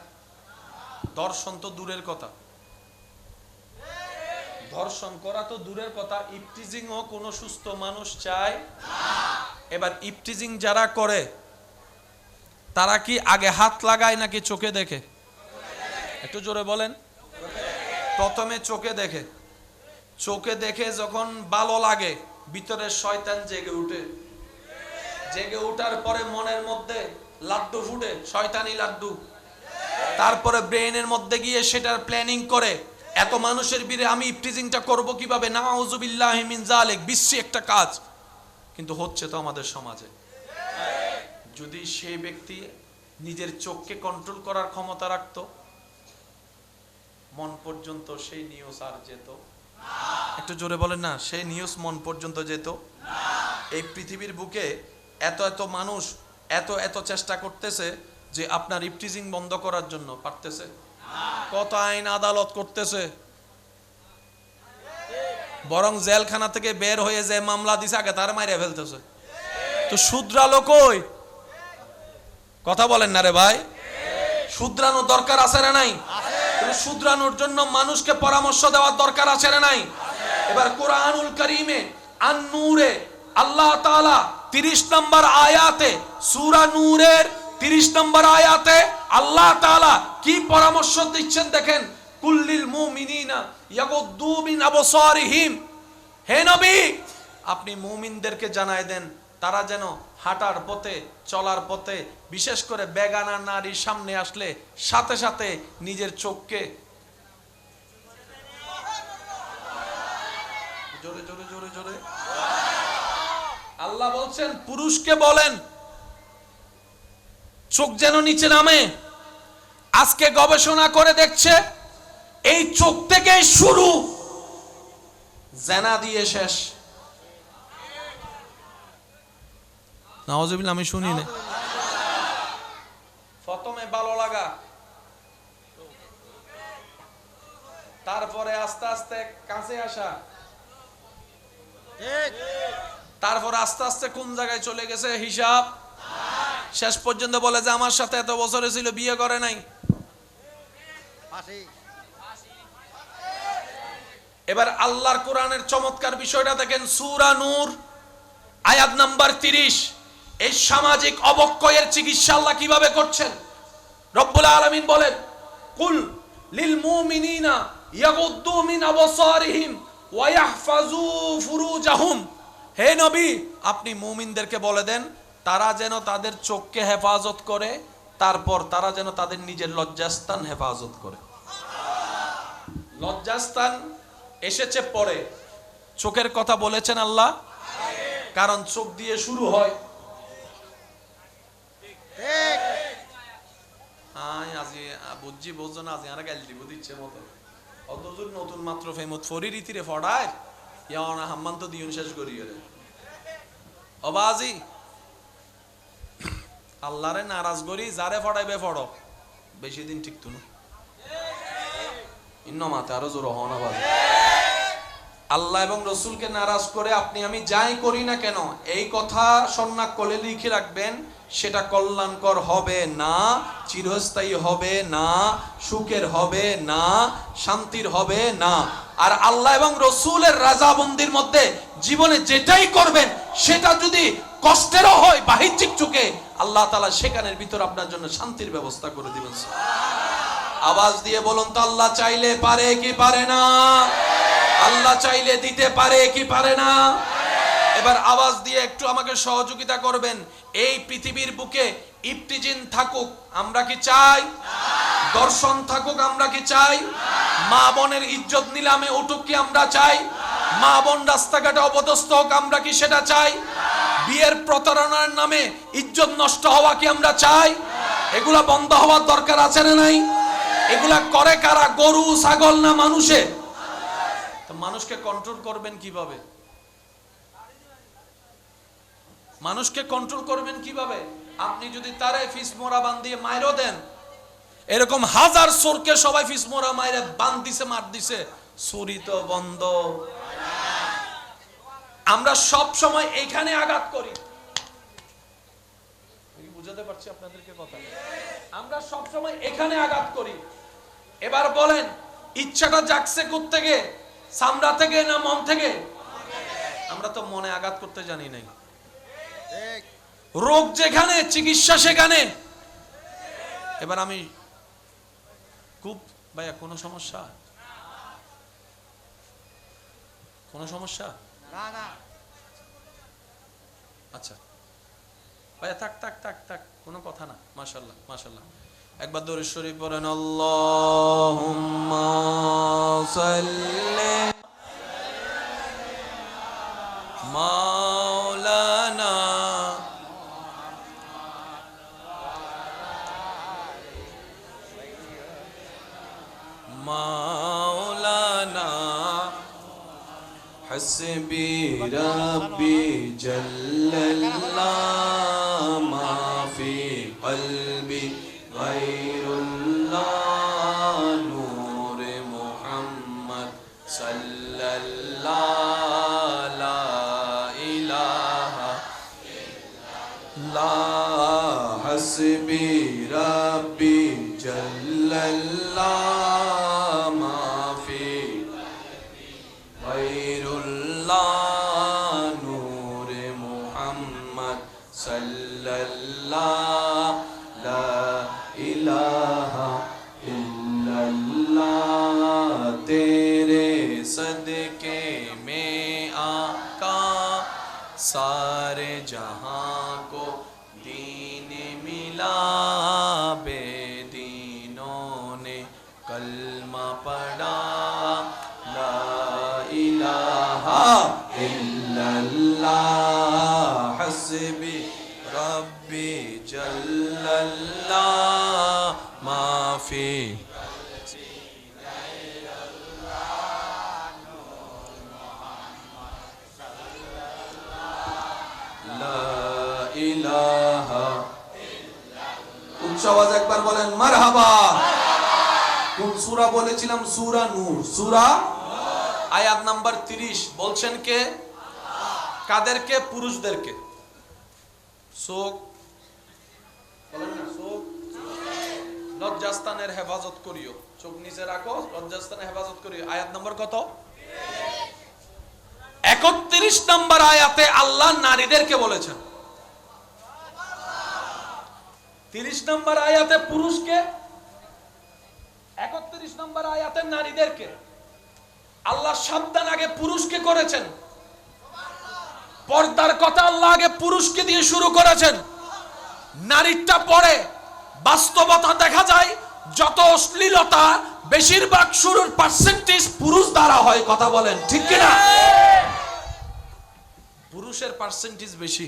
দর্শন তো দূরের কথা, ধর্ষণ করা তো দূরের কথা, ইফটিজিং হোক কোন সুস্থ মানুষ চায়? এবার ইফটিজিং যারা করে তারা কি আগে হাত লাগায় নাকি চোখে দেখে? একটু জোরে বলেন। প্রথমে চোখে দেখে, চোখে দেখে যখন ভালো লাগে ভিতরে শয়তান জেগে উঠে, জেগে উঠার পরে মনের মধ্যে লাড্ডু ফুটে, শয়তানি লাড্ডু। তারপরে ব্রেনের মধ্যে গিয়ে সেটার প্ল্যানিং করে, এত মানুষের ভিড়ে আমি ইফটিজিংটা করব কিভাবে, নাউযুবিল্লাহি মিন যালিক, বিশ্রী একটা কাজ। কিন্তু হচ্ছে তো আমাদের সমাজে। যদি সেই ব্যক্তি নিজের চোখকে কন্ট্রোল করার ক্ষমতা রাখতো, মন পর্যন্ত সেই নিউজ আর যেত? একটু জোরে বলেন না, সেই নিউজ মন পর্যন্ত যেত? এই পৃথিবীর বুকে এত এত মানুষ এত এত চেষ্টা করতেছে যে আপনার ইফটিজিং বন্ধ করার জন্য, পারতেছে? কত আইন আদালত করতেছে, বরং জেলখানা থেকে বের হয়ে যে মামলা দিছে আগে তার মাইরে ফেলতেছে। তো শুধরালো কই? কথা বলেন না রে ভাই, শুধরানোর দরকার আছে না নাই? শুধরানোর জন্য মানুষকে পরামর্শ দেওয়ার দরকার আছে না নাই? এবার কোরআনুল কারীমে আন-নূরে আল্লাহ তাআলা 30 নম্বর আয়াতে, সূরা নূরের 30 নম্বর আয়াতে আল্লাহ তাআলা কি পরামর্শ দিচ্ছেন দেখেন। কুল্লিল মুমিনিনা ইয়াগুদ্দু মিন আবসারিহিম, হে নবী আপনি মুমিনদেরকে জানায় দেন তারা যেন হাঁটার পথে, চলার পথে, বিশেষ করে বেগানা নারীর সামনে আসলে সাথে সাথে নিজের চোখকে জোরে জোরে জোরে জোরে আল্লাহ বলছেন পুরুষকে বলেন চোখ যেন নিচে নামে। আজকে গবেষণা করে দেখছে এই চোখ থেকে শুরু, জেনা দিয়ে শেষ। নাউজুবিল্লাহ, আমি শুনি না। প্রথমে ভালো লাগা, তারপরে আস্তে আস্তে কাছে আসা, তারপর আস্তে আস্তে কোন জায়গায় চলে গেছে হিসাব, শেষ পর্যন্ত বলে যে আমার সাথে এত বছরে ছিল, বিয়ে করে নাই। এবার আল্লাহর কোরআনের চমৎকার বিষয়টা দেখেন, সূরা নূর আয়াত নাম্বার 30। এই সামাজিক অবক্ষয়ের চিকিৎসা আল্লাহ কিভাবে করছেন? রব্বুল আলামিন বলেন, কুল লিল মুমিনিনা ইয়াগুদ্দু মিন আবসারিহিম ওয়া ইয়াহফাজু ফুরুজাহুম, হে নবী আপনি মুমিনদেরকে বলে দেন তারা যেন তাদের চোখকে হেফাজত করে, তারপর তারা যেন তাদের নিজের লজ্জাস্থান হেফাজত করে। লজ্জাস্থান এসেছে পরে, চোখের কথা বলেছেন আল্লাহ, কারণ চোখ দিয়ে শুরু হয়। আজি বুঝছি বুঝছো না, আজি আর গাল দিব দিচ্ছে মতো অথচ নতুন মাত্র ফেমত ফরি রীতিরে ফড়ায় ইয়া হাম্মান তো দিন শেষ করি রে অবাজি আল্লাহরে নারাজ করি, যারে ফড়াইবে ফড়ো, বেশি দিন ঠিক তো না। ইন্ন মাতে আরো জোর হওয়া বাজে। আল্লাহ এবং রসুলকে নারাজ করে আপনি আমি যাই করি না কেন, এই কথা সন্ন্যাক কোলে লিখে রাখবেন, সেটা কল্যাণকর হবে না, চিরস্থায়ী হবে না, সুখের হবে না, শান্তির হবে না। আর আল্লাহ এবং রসুলের রাজাবন্দির মধ্যে জীবনে যেটাই করবেন সেটা যদি কষ্টেরও হয় বাহ্যিক চোখে, আল্লাহ তাআলা সেখানের ভিতর আপনার জন্য শান্তির ব্যবস্থা করে দিবেন। আওয়াজ দিয়ে বলুন তো, আল্লাহ চাইলে পারে কি পারে না? আল্লাহ চাইলে দিতে পারে কি পারে না? এবার আওয়াজ দিয়ে একটু আমাকে সহযোগিতা করবেন। এই পৃথিবীর বুকে ইফতিজিন থাকুক আমরা কি চাই? দর্শন থাকুক আমরা কি চাই? মা বোনের ইজ্জত নিলামে উঠুক কি আমরা চাই? মা বোন রাস্তাঘাটে অপদস্থ হোক আমরা কি সেটা চাই? বিয়ের প্রতারণার নামে ইজ্জত নষ্ট হওয়া কি আমরা চাই? এগুলা বন্ধ হওয়ার দরকার আছে না নাই? এগুলা করে কারা? গরু ছাগল না মানুষে? তো মানুষকে কন্ট্রোল করবেন কিভাবে? মানুষকে কন্ট্রোল করবেন কিভাবে? আপনি যদি তারে ফিসমোরা বান্ধিয়ে মাইরও দেন, এরকম হাজার চোরকে সবাই ফিসমোরা মাইরে বান দিছে, মার দিছে, চুরি তো বন্ধ। আমরা সব সময় এইখানে আঘাত করি, বুঝাতে পারছি আপনাদেরকে কথা? আমরা সব সময় এখানে আঘাত করি। এবার বলেন, ইচ্ছাটা জাগছে কোত্থেকে? চামড়া থেকে না মন থেকে? আমরা তো মনে আঘাত করতে জানি নাই। রোগ যেখানে, চিকিৎসা সেখানে। এবার আমি খুব ভাইয়া, কোনো সমস্যা? কোনো সমস্যা? আচ্ছা ভাইয়া, থাক থাক থাক থাক, কোনো কথা না। মাশাআল্লাহ মাশাআল্লাহ। একবার দরুদ শরীফ পড়েন, আল্লাহুম্মা সাল্লি মাওলানা মাওলানা হাসবি রাব্বি জাল্লাল্লাহ মা ফি কলবি গায়রুল্লাহ নূরে মুহাম্মদ সাল্লাল্লাহ লা ইলাহা ইল্লাল্লাহ হাসবি রাব্বি জাল্লাল্লাহ মা ফি গায়রুল্লাহ নূরে মুহাম্মদ সাল্লাল্লাহ লা ইলাহা ইল্লাল্লাহ सारे जहां को दीन मिला, बेदीनों ने कलमा पढ़ा, ला इलाहा इल्लल्लाह हस्बी रब्बी जल्लल्लाह माफी। উচ্চ আওয়াজ একবার বলেন মারহাবা। কোন সূরা বলেছিলাম? সূরা নূর। সূরা আয়াত নাম্বার 30 বলছেন কে? কাদেরকে? পুরুষদেরকে। চোখ বলেন না, চোখ লজ্জাস্থানের হেফাজত করিও, চোখ নিচে রাখো, লজ্জাস্থানের হেফাজত করিও। আয়াত নম্বর কত? 31 নম্বর আয়াতে আল্লাহ নারীদেরকে বলেছেন, 30 নম্বর আয়াতে পুরুষকে, 31 নম্বর আয়াতে নারীদেরকে। আল্লাহ সাবধান আগে পুরুষকে করেছেন, পর্দার কথা আল্লাহ আগে পুরুষকে দিয়ে শুরু করেছেন। নারীটা পরে বাস্তবতা দেখা যায় যত অশ্লীলতা বেশিরভাগ শুরুর পার্সেন্টেজ পুরুষ দ্বারা হয়। কথা বলেন ঠিক কিনা? পুরুষের পার্সেন্টেজ বেশি,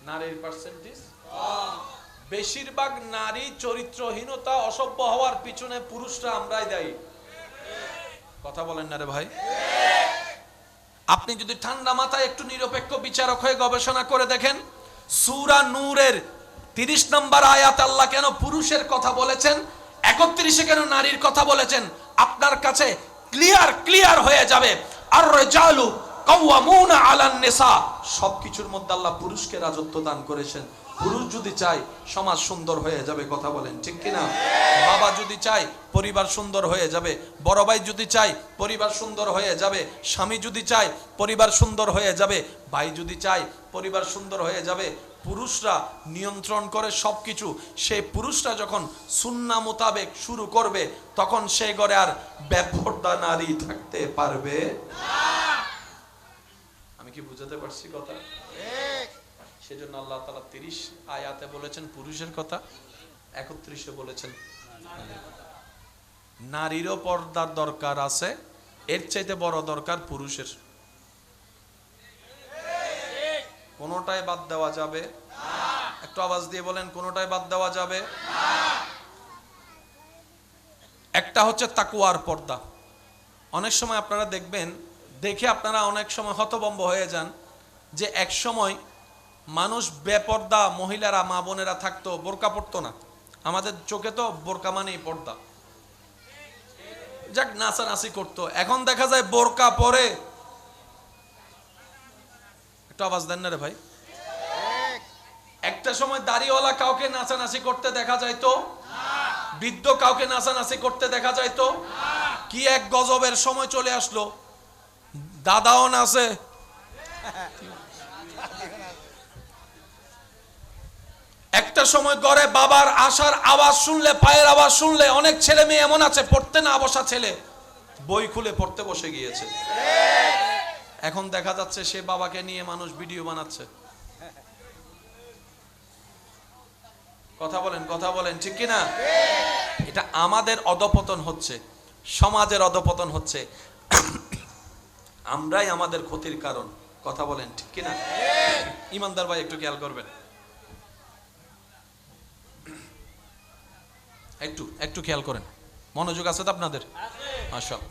নারীর পার্সেন্টেজ। বেশিরভাগ নারী চরিত্রহীনতা অসভ্য হওয়ার পিছনে পুরুষরা আমরাই দায়ী। কথা বলেন না রে ভাই? আপনি যদি ঠান্ডা মাথায় একটু নিরপেক্ষ বিচারক হয়ে গবেষণা করে দেখেন, সূরা নূরের 30 নম্বর আয়াত আল্লাহ কেন পুরুষের কথা বলেছেন, 31-এ কেন নারীর কথা বলেছেন, আপনার কাছে ক্লিয়ার হয়ে যাবে। আর রিজালু কাওয়ামুনা আলান নিসা, সবকিছুর মধ্যে আল্লাহ পুরুষকে রাজত্ব দান করেছেন। পুরুষ যদি চায় সমাজ সুন্দর হয়ে যাবে। কথা বলেন ঠিক কিনা? বাবা যদি চায় পরিবার সুন্দর হয়ে যাবে, বড় ভাই যদি চায় পরিবার সুন্দর হয়ে যাবে, স্বামী যদি চায় পরিবার সুন্দর হয়ে যাবে, ভাই যদি চায় পরিবার সুন্দর হয়ে যাবে। পুরুষরা নিয়ন্ত্রণ করে সবকিছু। সেই পুরুষরা যখন সুন্নাহ মোতাবেক শুরু করবে, তখন সে ঘরে আর বেপরদা নারী থাকতে পারবে না। আমি কি বুঝাতে পারছি কথা? সেজন্য আল্লাহ তাআলা 30 আয়াতে বলেছেন পুরুষের কথা, 31-এ বলেছেন নারীরও পর্দার দরকার আছে, এর চাইতে বড় দরকার পুরুষের। কোনটাই বাদ দেওয়া যাবে না। একটু আওয়াজ দিয়ে বলেন, কোনটাই বাদ দেওয়া যাবে না। একটা হচ্ছে তাকওয়ার পর্দা। অনেক সময় আপনারা দেখবেন, দেখে আপনারা অনেক সময় হতভম্ব হয়ে যান যে এক সময় মানুষ বেপর্দা মহিলারা, মা বোনেরা থাকতো, বোরকা পড়তো না। আমাদের চোখে তো বোরকা মানেই পর্দা, যাক নাচানাচি করতো। এখন দেখা যায় বোরকা পরে, একটু আওয়াজ দেন না রে ভাই। একটা সময় দাড়িওয়ালা কাউকে নাচানাচি করতে দেখা যাইতো, বৃদ্ধ কাউকে নাচানাচি করতে দেখা যাইতো। কি এক গজবের সময় চলে আসলো, দাদাও নাচে। একটা সময় ঘরে বাবার আসার আওয়াজ শুনলে, পায়ের আওয়াজ শুনলে, অনেক ছেলে মেয়ে এমন আছে পড়তে না বসা ছেলে বই খুলে পড়তে বসে গিয়েছে। এখন দেখা যাচ্ছে সে বাবাকে নিয়ে মানুষ ভিডিও বানাচ্ছে। কথা বলেন ঠিক কিনা? এটা আমাদের অধপতন হচ্ছে, সমাজের অধপতন হচ্ছে। আমরাই আমাদের ক্ষতির কারণ। কথা বলেন ঠিক কিনা? ইমানদার ভাই একটু খেয়াল করবেন, একটু খেয়াল করেন। মনোযোগ আছে তো আপনাদের?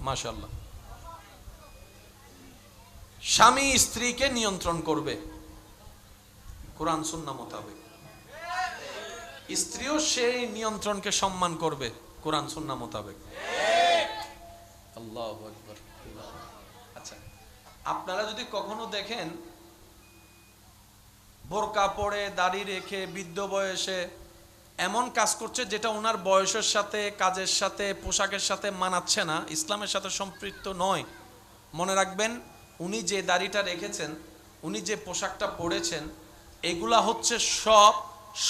মাশাআল্লাহ। স্বামী স্ত্রীকে নিয়ন্ত্রণ করবে কোরআন সুন্নাহ মোতাবেক, স্ত্রীও সেই নিয়ন্ত্রণকে সম্মান করবে কোরআন সুন্নাহ মোতাবেক। আল্লাহু আকবার। আচ্ছা, আপনারা যদি কখনো দেখেন বোরকা পরে দাড়ি রেখে বৃদ্ধ বয়সে এমন কাজ করছে যেটা ওনার বয়সের সাথে, কাজের সাথে, পোশাকের সাথে মানাচ্ছে না, ইসলামের সাথে সম্পৃক্ত নয়, মনে রাখবেন উনি যে দাড়িটা রেখেছেন, উনি যে পোশাকটা পরেছেন, এগুলা হচ্ছে সব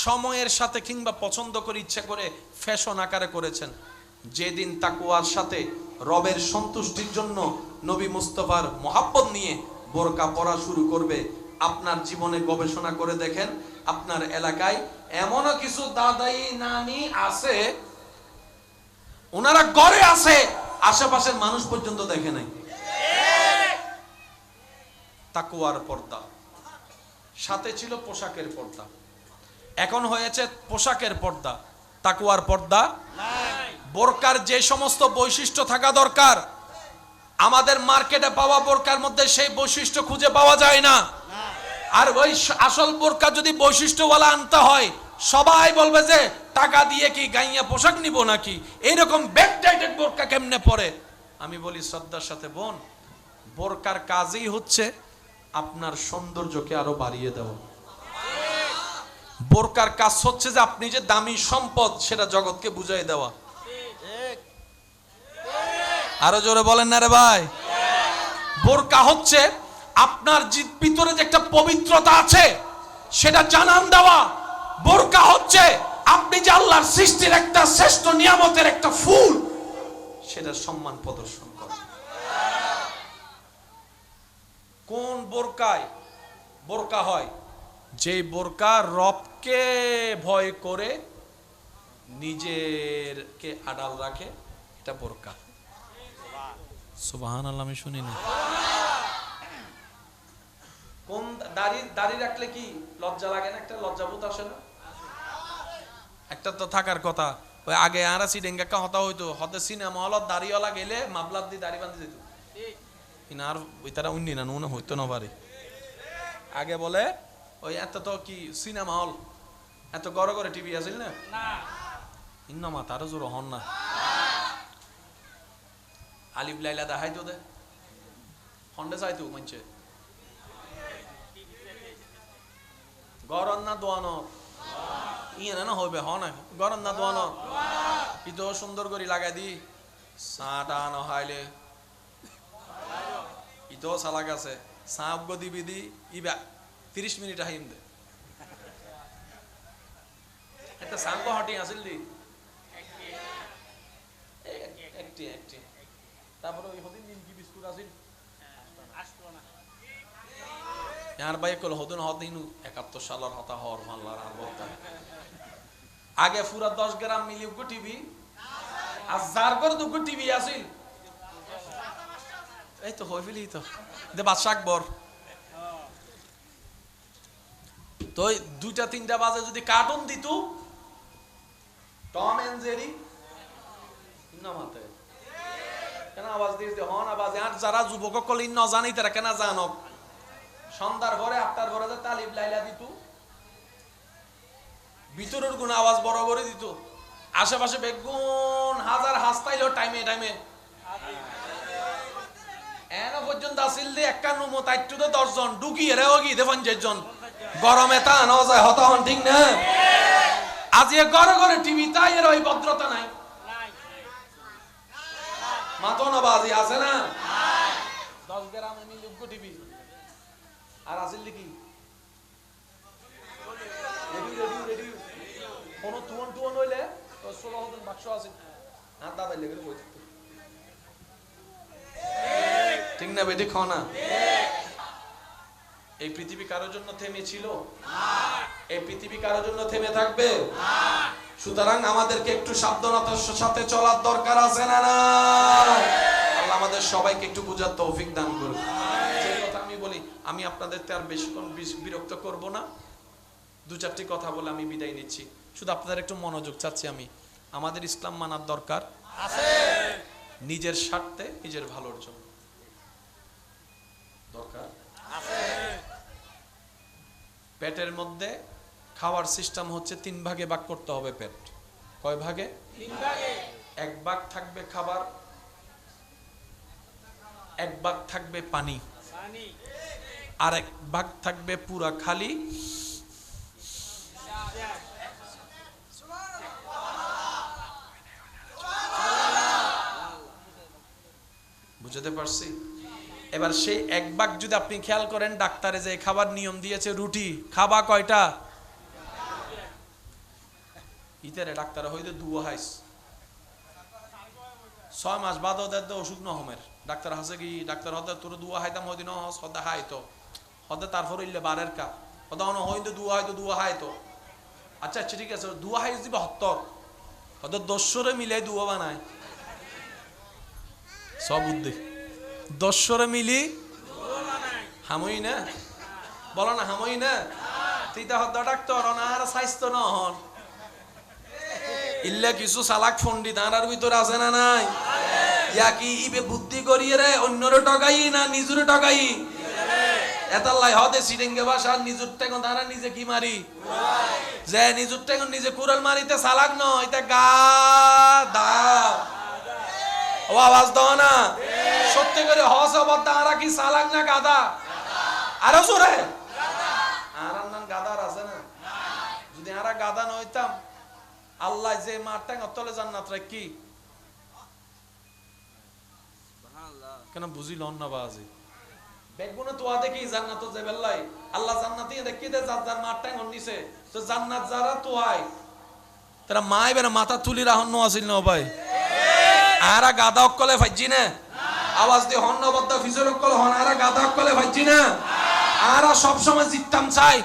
সময়ের সাথে কিংবা পছন্দ করে ইচ্ছা করে ফ্যাশন আকারে করেছেন। যেদিন তাকওয়ার সাথে রবের সন্তুষ্টির জন্য নবী মুস্তাফার মোহাব্বত নিয়ে বোরকা পরা শুরু করবে, আপনার জীবনে গবেষণা করে দেখেন আপনার এলাকায় এমনও কিছু দাদাই নানি আছে, ওনারা ঘরে আছে, আশেপাশের মানুষ পর্যন্ত দেখে নাই। তাকওয়ার পর্দা, সাথে ছিল পোশাকের পর্দা, এখন হয়েছে পোশাকের পর্দা, তাকওয়ার পর্দা নাই। বোরকার যে সমস্ত বৈশিষ্ট্য থাকা দরকার আমাদের মার্কেটে পাওয়া বোরকার মধ্যে সেই বৈশিষ্ট্য খুঁজে পাওয়া যায় না। আর ওই আসল বোরকা যদি বৈশিষ্ট্যওয়ালা আনতে হয় সবাই বলবে যে টাকা দিয়ে কি গাইয়া পোশাক নিব নাকি, এইরকম ব্যাকডেটেড বোরকা কেমনে পরে। আমি বলি শ্রদ্ধার সাথে বোন, বোরকার কাজই হচ্ছে আপনার সৌন্দর্যকে আরো বাড়িয়ে দেওয়া। বোরকার কাজ হচ্ছে যে আপনি যে দামি সম্পদ সেটা জগৎকে বুঝাই দেওয়া। আরো জোরে বলেন না রে ভাই। বোরকা হচ্ছে আপনার ভিতরে যে একটা পবিত্রতা আছে সেটা জানান দেওয়া। বোরকা হচ্ছে আপনি যে আল্লাহর সৃষ্টির একটা শ্রেষ্ঠ নিয়ামতের একটা ফুল সেটা সম্মান প্রদর্শন করা। কোন বোরকায় বোরকা হয়? যে বোরকা রবকে ভয় করে নিজেরকে আড়াল রাখে, এটা বোরকা। সুবহানাল্লাহ, আমি শুনিনি। কোন দাড়ি রাখলে কি লজ্জা লাগে না? একটা লজ্জাবোধ আসে না? একটা তো থাকার কথা। ওই আগে আর সিডেঙ্গা হতা হইতো, হতে সিনেমা হলত দাড়িওয়ালা গেলে মাবলাদ দিয়ে দাড়ি বাঁধে যেত, আর ওই তারা উন্নি না নুন হইতো না পারে। আগে বলে ওই এত তো কি সিনেমা হল, এত গড় করে টিভি আছিল না, ইন্নামা তারও জোর হন না। আলিফ লাইলা দেখাই তো দে হন্ডে চাইতো মানছে গরম না দোয়ানো ইয়ে না হইবে হ না গরম না দোয়ানো ইতো সুন্দর করে লাগাই দি চাটা নহাইলে ইতো সালা গেছে চাপ গো দিবি দি ইবা 30 মিনিট আহিম দে একটা সাঙ্গ হটি আসিল দি একটি একটি তারপরে ওই হদিন নিমকি বিস্কুট আসিল यार भाई कल होदन होदिन 71 সালের হতা হর মাল্লার আর বলতা আগে পুরা 10 গ্রাম মিলিউ গো টিভি আর জারগর দুগো টিভি আছিল এই তো হইবলি তো দে বাদশা আকবর তো দুইটা তিনটা বাজে যদি কার্টুন দিত টম এন্ড জেরি না মাতে কেন আওয়াজ দিতে হন আওয়াজ আর যারা যুবক কল ইন ন জানি তারা কেন জানক সন্ধ্যার ঘরে আটটার ঘরে তালিব লাইলা দিত ভিতরের গুণ আওয়াজ বড় করে দিত আশেপাশে বেগুন হাজার হাসতাইলো টাইমে টাইমে এনো পর্যন্ত আসিল দি একটা নুমো তাইটু তো 10 জন ডুকি এরে ওগি দে 50 জন গরমে তা না যায় হতা হন ঠিক না আজ এ ঘরে ঘরে টিভি তাই এর ওই ভদ্রতা নাই মাতো না বাজি আছে না 10 গ্রামে মিলুক গো টিভি আর আসিল কি রেডিও রেডিও রেডিও কোন টুন হইলে তো 16 হদন বাক্স আছে আর দাদা লেগে কই ঠিক না বেটি খানা এই পৃথিবী কারোর জন্য থেমে ছিল না এই পৃথিবী কারোর জন্য থেমে থাকবে না সুতরাং আমাদেরকে একটু সাবধানতার সাথে চলার দরকার আছে না না আল্লাহ আমাদের সবাইকে একটু বুঝার তৌফিক দান করুন যে কথা আমি বলি আমি আপনাদেরকে আর বেশিক্ষণ বিরক্ত করব না দু চারটি কথা বলে আমি বিদায় নিচ্ছি শুধু আপনাদের একটু মনোযোগ চাচ্ছি আমি আমাদের ইসলাম মানার দরকার আছে নিজের স্বার্থে নিজের ভালোর জন্য দরকার আছে পেটের মধ্যে খাওয়ার সিস্টেম হচ্ছে 3 ভাগে ভাগ করতে হবে পেট কয় ভাগে 3 ভাগে এক ভাগ থাকবে খাবার এক ভাগ থাকবে পানি আর এক ভাগ থাকবে পুরা খালি বুঝতে পারছি এবার সেই এক ভাগ যদি আপনি খেয়াল করেন ডাক্তারে যে খাবার নিয়ম দিয়েছে রুটি খাবা কয়টা ইতারে ডাক্তার হইতে দুয়া হাইস 6 মাস বাদ ওদের অসুখ নহমের ডাক্তার হাসে কি ডাক্তার হতে তোর দুয়া হাইতাম হদিন হদা হাইতো হদে তারপর ইল্লে বারের কা হদা অন হইতো দুয়া হাইতো আচ্ছা আচ্ছা ঠিক আছে দুয়া হাই দিবা 70 হদে 200 মিলে দুয়া বানায় সব বুদ্ধি 200 মিলি হামই না বলো না হামই না তিতা হদা ডাক্তার অনার স্বাস্থ্য নহন ইল্লে কিছু সালাক ফন্ডি তার ভিতরে আছে না নাই ইয়া কি ইবে বুদ্ধি করিয়ে রে অন্যরে টকাই না নিজুরে টকাই এতাল্লাই হদে সিরিঙ্গে ভাষা নিজুর টেঙ্গ তারা নিজে কি মারি যে নিজুর টেঙ্গ নিজে কুড়াল মারিতে সালাক নয় এটা গা দা ও আওয়াজ দাও না সত্যি করে হস অবদ তারা কি সালাক না গাদা আরো জোরে আর নাম গাদার আছে না যদি আরা গাদা নইতাম আল্লাহ যে মারটাং অতলে জান্নাত রাখি কেন বুঝিল না বাজি বেগুনে তো আদে কি জান্নাত যে বেল্লাই আল্লাহ জান্নাতি দেখি দে যার মারটাং নিছে তো জান্নাত যারা তো আই তারা মাই বেনা মাথা তুলি রাহন্ন আছিল না ভাই আরা গাদা অকলে ফাইজি না আওয়াজ দি হন্ন বদ্দা ফিজর অকল হন আরা গাদা অকলে ফাইজি না আরা সব সময় জিততাম চাই